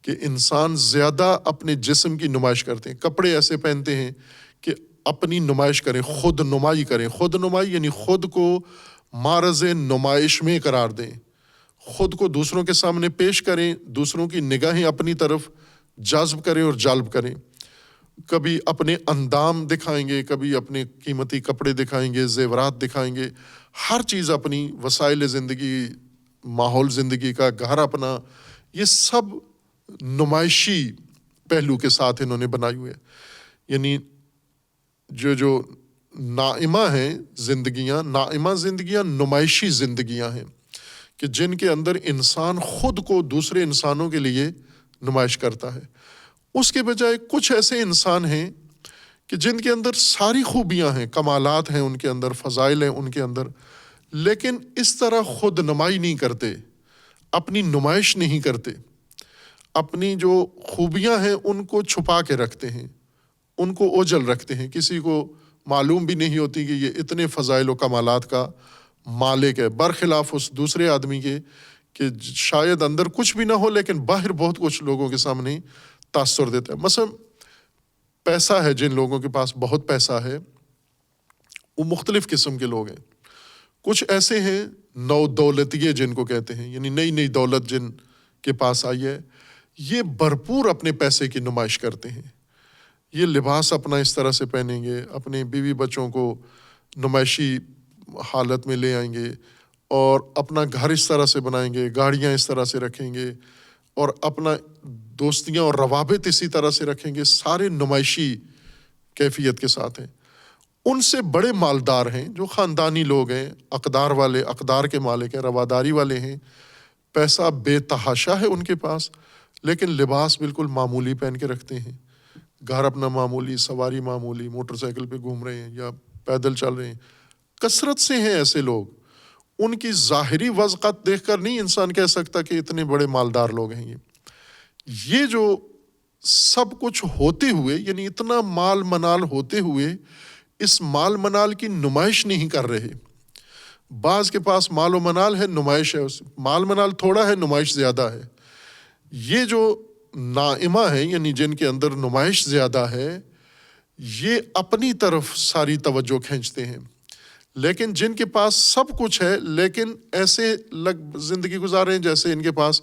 کہ انسان زیادہ اپنے جسم کی نمائش کرتے ہیں۔ کپڑے ایسے پہنتے ہیں کہ اپنی نمائش کریں، خود نمائی کریں۔ خود نمائی یعنی خود کو معرض نمائش میں قرار دیں، خود کو دوسروں کے سامنے پیش کریں، دوسروں کی نگاہیں اپنی طرف جذب کریں اور جلب کریں۔ کبھی اپنے اندام دکھائیں گے، کبھی اپنے قیمتی کپڑے دکھائیں گے، زیورات دکھائیں گے، ہر چیز اپنی، وسائل زندگی، ماحول زندگی کا، گھر اپنا، یہ سب نمائشی پہلو کے ساتھ انہوں نے بنائی ہوئی ہے۔ یعنی جو ناعمہ ہیں زندگیاں، ناعمہ زندگیاں نمائشی زندگیاں ہیں کہ جن کے اندر انسان خود کو دوسرے انسانوں کے لیے نمائش کرتا ہے۔ اس کے بجائے کچھ ایسے انسان ہیں کہ جن کے اندر ساری خوبیاں ہیں، کمالات ہیں ان کے اندر، فضائل ہیں ان کے اندر، لیکن اس طرح خود نمائی نہیں کرتے، اپنی نمائش نہیں کرتے، اپنی جو خوبیاں ہیں ان کو چھپا کے رکھتے ہیں، ان کو اوجھل رکھتے ہیں، کسی کو معلوم بھی نہیں ہوتی کہ یہ اتنے فضائل و کمالات کا مالک ہے، برخلاف اس دوسرے آدمی کے کہ شاید اندر کچھ بھی نہ ہو لیکن باہر بہت کچھ لوگوں کے سامنے تاثر دیتا ہے۔ مثلا پیسہ ہے، جن لوگوں کے پاس بہت پیسہ ہے وہ مختلف قسم کے لوگ ہیں۔ کچھ ایسے ہیں نو دولتیے جن کو کہتے ہیں، یعنی نئی نئی دولت جن کے پاس آئی ہے، یہ بھرپور اپنے پیسے کی نمائش کرتے ہیں۔ یہ لباس اپنا اس طرح سے پہنیں گے، اپنے بیوی بچوں کو نمائشی حالت میں لے آئیں گے، اور اپنا گھر اس طرح سے بنائیں گے، گاڑیاں اس طرح سے رکھیں گے، اور اپنا دوستیاں اور روابط اسی طرح سے رکھیں گے، سارے نمائشی کیفیت کے ساتھ ہیں۔ ان سے بڑے مالدار ہیں جو خاندانی لوگ ہیں، اقدار والے، اقدار کے مالک ہیں، رواداری والے ہیں، پیسہ بے تحاشا ہے ان کے پاس، لیکن لباس بالکل معمولی پہن کے رکھتے ہیں، گھر اپنا معمولی، سواری معمولی، موٹر سائیکل پہ گھوم رہے ہیں یا پیدل چل رہے ہیں۔ کثرت سے ہیں ایسے لوگ۔ ان کی ظاہری وضعت دیکھ کر نہیں انسان کہہ سکتا کہ اتنے بڑے مالدار لوگ ہیں۔ یہ جو سب کچھ ہوتے ہوئے، یعنی اتنا مال منال ہوتے ہوئے، اس مال منال کی نمائش نہیں کر رہے۔ بعض کے پاس مال و منال ہے، نمائش ہے، مال منال تھوڑا ہے، نمائش زیادہ ہے۔ یہ جو نائمہ ہیں، یعنی جن کے اندر نمائش زیادہ ہے، یہ اپنی طرف ساری توجہ کھینچتے ہیں۔ لیکن جن کے پاس سب کچھ ہے لیکن ایسے زندگی گزار رہے ہیں جیسے ان کے پاس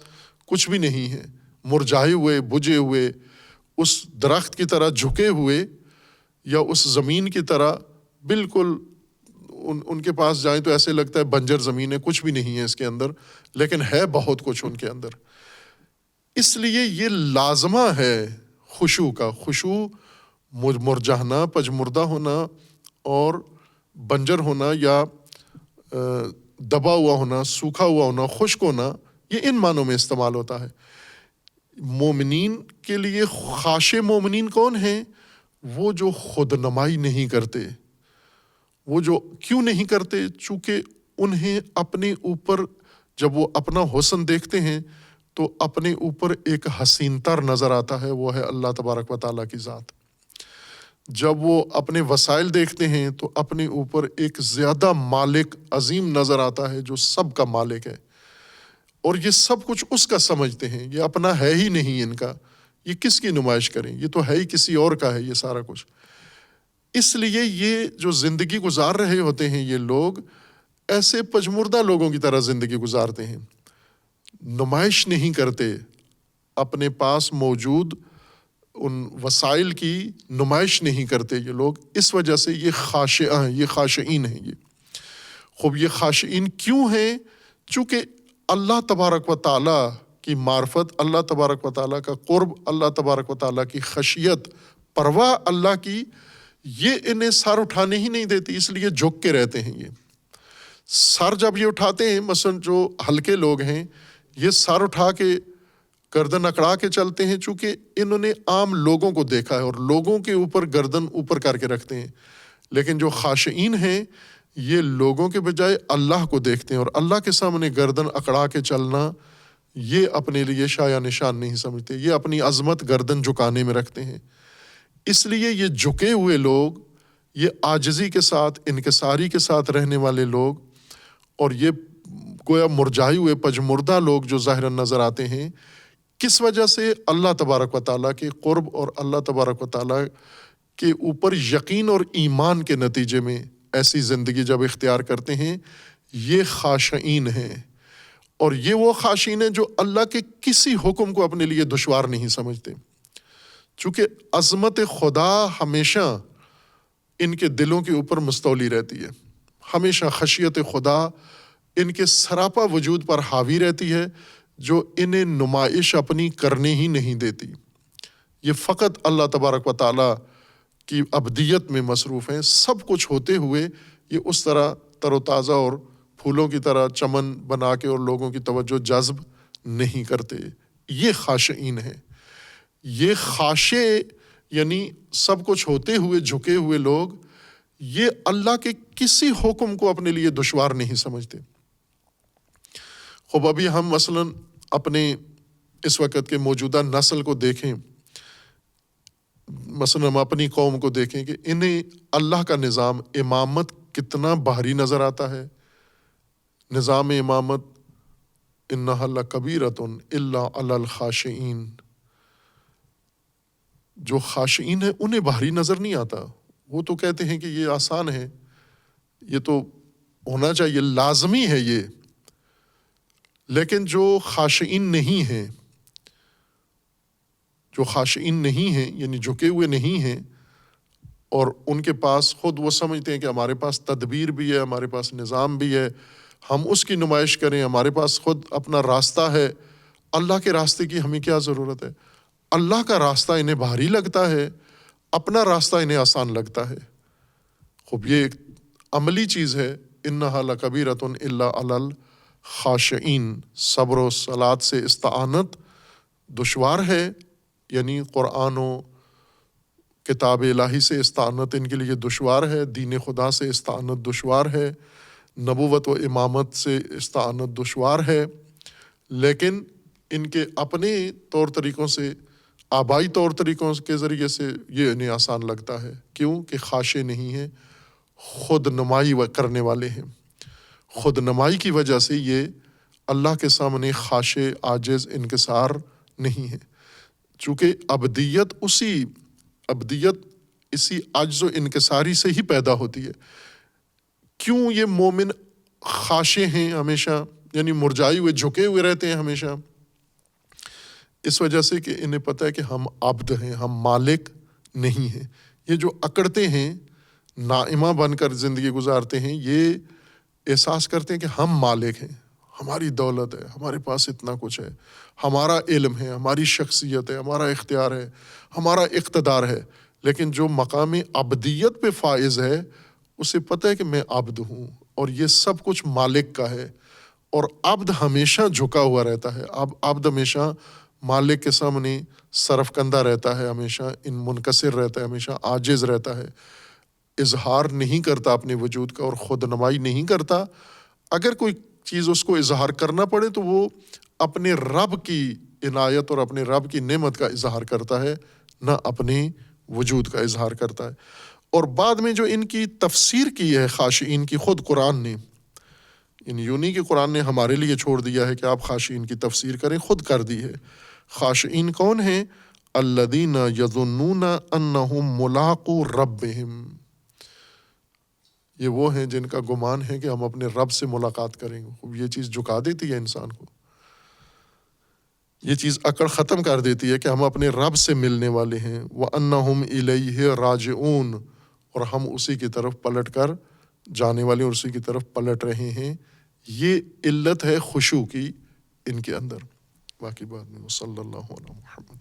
کچھ بھی نہیں ہے، مرجھائے ہوئے، بجھے ہوئے، اس درخت کی طرح جھکے ہوئے، یا اس زمین کی طرح بالکل ان کے پاس جائیں تو ایسے لگتا ہے بنجر زمین ہے، کچھ بھی نہیں ہے اس کے اندر، لیکن ہے بہت کچھ ان کے اندر۔ اس لیے یہ لازمہ ہے خشوع کا، خشوع مرجھانا، پجمردہ ہونا اور بنجر ہونا یا دبا ہوا ہونا، سوکھا ہوا ہونا، خشک ہونا، یہ ان معنوں میں استعمال ہوتا ہے۔ مومنین کے لیے خاشع مومنین کون ہیں؟ وہ جو خود نمائی نہیں کرتے۔ وہ جو کیوں نہیں کرتے؟ چونکہ انہیں اپنے اوپر جب وہ اپنا حسن دیکھتے ہیں تو اپنے اوپر ایک حسین تر نظر آتا ہے، وہ ہے اللہ تبارک و تعالیٰ کی ذات۔ جب وہ اپنے وسائل دیکھتے ہیں تو اپنے اوپر ایک زیادہ مالک عظیم نظر آتا ہے جو سب کا مالک ہے، اور یہ سب کچھ اس کا سمجھتے ہیں، یہ اپنا ہے ہی نہیں ان کا، یہ کس کی نمائش کریں، یہ تو ہے ہی کسی اور کا ہے یہ سارا کچھ۔ اس لیے یہ جو زندگی گزار رہے ہوتے ہیں یہ لوگ ایسے پجمردہ لوگوں کی طرح زندگی گزارتے ہیں، نمائش نہیں کرتے، اپنے پاس موجود ان وسائل کی نمائش نہیں کرتے یہ لوگ۔ اس وجہ سے یہ خاشعہ ہیں، یہ خاشعین ہیں۔ خوب یہ خاشعین کیوں ہیں؟ چونکہ اللہ تبارک و تعالیٰ کی معرفت، اللہ تبارک و تعالیٰ کا قرب، اللہ تبارک و تعالیٰ کی خشیت، پرواہ اللہ کی، یہ انہیں سر اٹھانے ہی نہیں دیتی، اس لیے جھک کے رہتے ہیں۔ یہ سر جب یہ اٹھاتے ہیں، مثلا جو ہلکے لوگ ہیں یہ سر اٹھا کے گردن اکڑا کے چلتے ہیں، چونکہ انہوں نے عام لوگوں کو دیکھا ہے اور لوگوں کے اوپر گردن اوپر کر کے رکھتے ہیں۔ لیکن جو خاشعین ہیں یہ لوگوں کے بجائے اللہ کو دیکھتے ہیں، اور اللہ کے سامنے گردن اکڑا کے چلنا یہ اپنے لیے شایع نشان نہیں سمجھتے، یہ اپنی عظمت گردن جھکانے میں رکھتے ہیں۔ اس لیے یہ جھکے ہوئے لوگ، یہ عاجزی کے ساتھ، انکساری کے ساتھ رہنے والے لوگ، اور یہ گویا مرجھائے ہوئے پجمردہ لوگ جو ظاہراً نظر آتے ہیں، کس وجہ سے؟ اللہ تبارک و تعالیٰ کے قرب اور اللہ تبارک و تعالیٰ کے اوپر یقین اور ایمان کے نتیجے میں ایسی زندگی جب اختیار کرتے ہیں، یہ خاشعین ہیں۔ اور یہ وہ خاشعین ہیں جو اللہ کے کسی حکم کو اپنے لیے دشوار نہیں سمجھتے، چونکہ عظمت خدا ہمیشہ ان کے دلوں کے اوپر مستولی رہتی ہے، ہمیشہ خشیت خدا ان کے سراپا وجود پر حاوی رہتی ہے، جو انہیں نمائش اپنی کرنے ہی نہیں دیتی۔ یہ فقط اللہ تبارک و تعالیٰ کی ابدیت میں مصروف ہیں، سب کچھ ہوتے ہوئے یہ اس طرح تر و تازہ اور پھولوں کی طرح چمن بنا کے اور لوگوں کی توجہ جذب نہیں کرتے۔ یہ خاشعین ہیں۔ یہ خاشع یعنی سب کچھ ہوتے ہوئے جھکے ہوئے لوگ، یہ اللہ کے کسی حکم کو اپنے لیے دشوار نہیں سمجھتے۔ خوب ابھی ہم مثلاً اپنے اس وقت کے موجودہ نسل کو دیکھیں، مثلاً ہم اپنی قوم کو دیکھیں کہ انہیں اللہ کا نظام امامت کتنا بھاری نظر آتا ہے۔ نظام امامت انہا لکبیرۃ الا علی الخاشعین، جو خاشعین ہیں انہیں بھاری نظر نہیں آتا، وہ تو کہتے ہیں کہ یہ آسان ہے، یہ تو ہونا چاہیے، لازمی ہے یہ۔ لیکن جو خاشعین نہیں ہیں، جو خاشعین نہیں ہیں یعنی جھکے ہوئے نہیں ہیں، اور ان کے پاس خود وہ سمجھتے ہیں کہ ہمارے پاس تدبیر بھی ہے، ہمارے پاس نظام بھی ہے، ہم اس کی نمائش کریں. ہمارے پاس خود اپنا راستہ ہے. اللہ کے راستے کی ہمیں کیا ضرورت ہے؟ اللہ کا راستہ انہیں بھاری لگتا ہے، اپنا راستہ انہیں آسان لگتا ہے. خوب یہ ایک عملی چیز ہے. انہا لکبیرۃ الا علی الخاشعین. صبر و صلات سے استعانت دشوار ہے، یعنی قرآن و کتاب الہی سے استعانت ان کے لیے دشوار ہے، دین خدا سے استعانت دشوار ہے، نبوت و امامت سے استعانت دشوار ہے. لیکن ان کے اپنے طور طریقوں سے، آبائی طور طریقوں کے ذریعے سے یہ انہیں آسان لگتا ہے. کیوں کہ خاشع نہیں ہیں، خود نمائی کرنے والے ہیں. خود نمائی کی وجہ سے یہ اللہ کے سامنے خاشع، عاجز، انکسار نہیں ہے. چونکہ ابدیت اسی عجز و انکساری سے ہی پیدا ہوتی ہے. کیوں یہ مومن خاشع ہیں ہمیشہ، یعنی مرجائے ہوئے، جھکے ہوئے رہتے ہیں ہمیشہ؟ اس وجہ سے کہ انہیں پتہ ہے کہ ہم عبد ہیں، ہم مالک نہیں ہیں. یہ جو اکڑتے ہیں، نائمہ بن کر زندگی گزارتے ہیں، یہ احساس کرتے ہیں کہ ہم مالک ہیں، ہماری دولت ہے، ہمارے پاس اتنا کچھ ہے، ہمارا علم ہے، ہماری شخصیت ہے، ہمارا اختیار ہے، ہمارا اقتدار ہے. لیکن جو مقام عبدیت پہ فائز ہے، اسے پتہ ہے کہ میں عبد ہوں اور یہ سب کچھ مالک کا ہے. اور عبد ہمیشہ جھکا ہوا رہتا ہے. عبد ہمیشہ مالک کے سامنے سرفکندہ رہتا ہے، ہمیشہ منکسر رہتا ہے، ہمیشہ عاجز رہتا ہے، اظہار نہیں کرتا اپنے وجود کا اور خود نمائی نہیں کرتا. اگر کوئی چیز اس کو اظہار کرنا پڑے تو وہ اپنے رب کی عنایت اور اپنے رب کی نعمت کا اظہار کرتا ہے، نہ اپنے وجود کا اظہار کرتا ہے. اور بعد میں جو ان کی تفسیر کی ہے خاشعین کی، خود قرآن نے، یوں نہیں کہ قرآن نے ہمارے لیے چھوڑ دیا ہے کہ آپ خاشعین کی تفسیر کریں، خود کر دی ہے. خاشعین کون ہیں؟ الذین یظنون انہم ملاقو ربہم. یہ وہ ہیں جن کا گمان ہے کہ ہم اپنے رب سے ملاقات کریں گے. یہ چیز جھکا دیتی ہے انسان کو، یہ چیز اکڑ ختم کر دیتی ہے کہ ہم اپنے رب سے ملنے والے ہیں. وَأَنَّهُمْ إِلَيْهِ رَاجِعُونَ، اور ہم اسی کی طرف پلٹ کر جانے والے اور اسی کی طرف پلٹ رہے ہیں. یہ علت ہے خشوع کی ان کے اندر. باقی بات میں صلی اللہ علیہ محمد.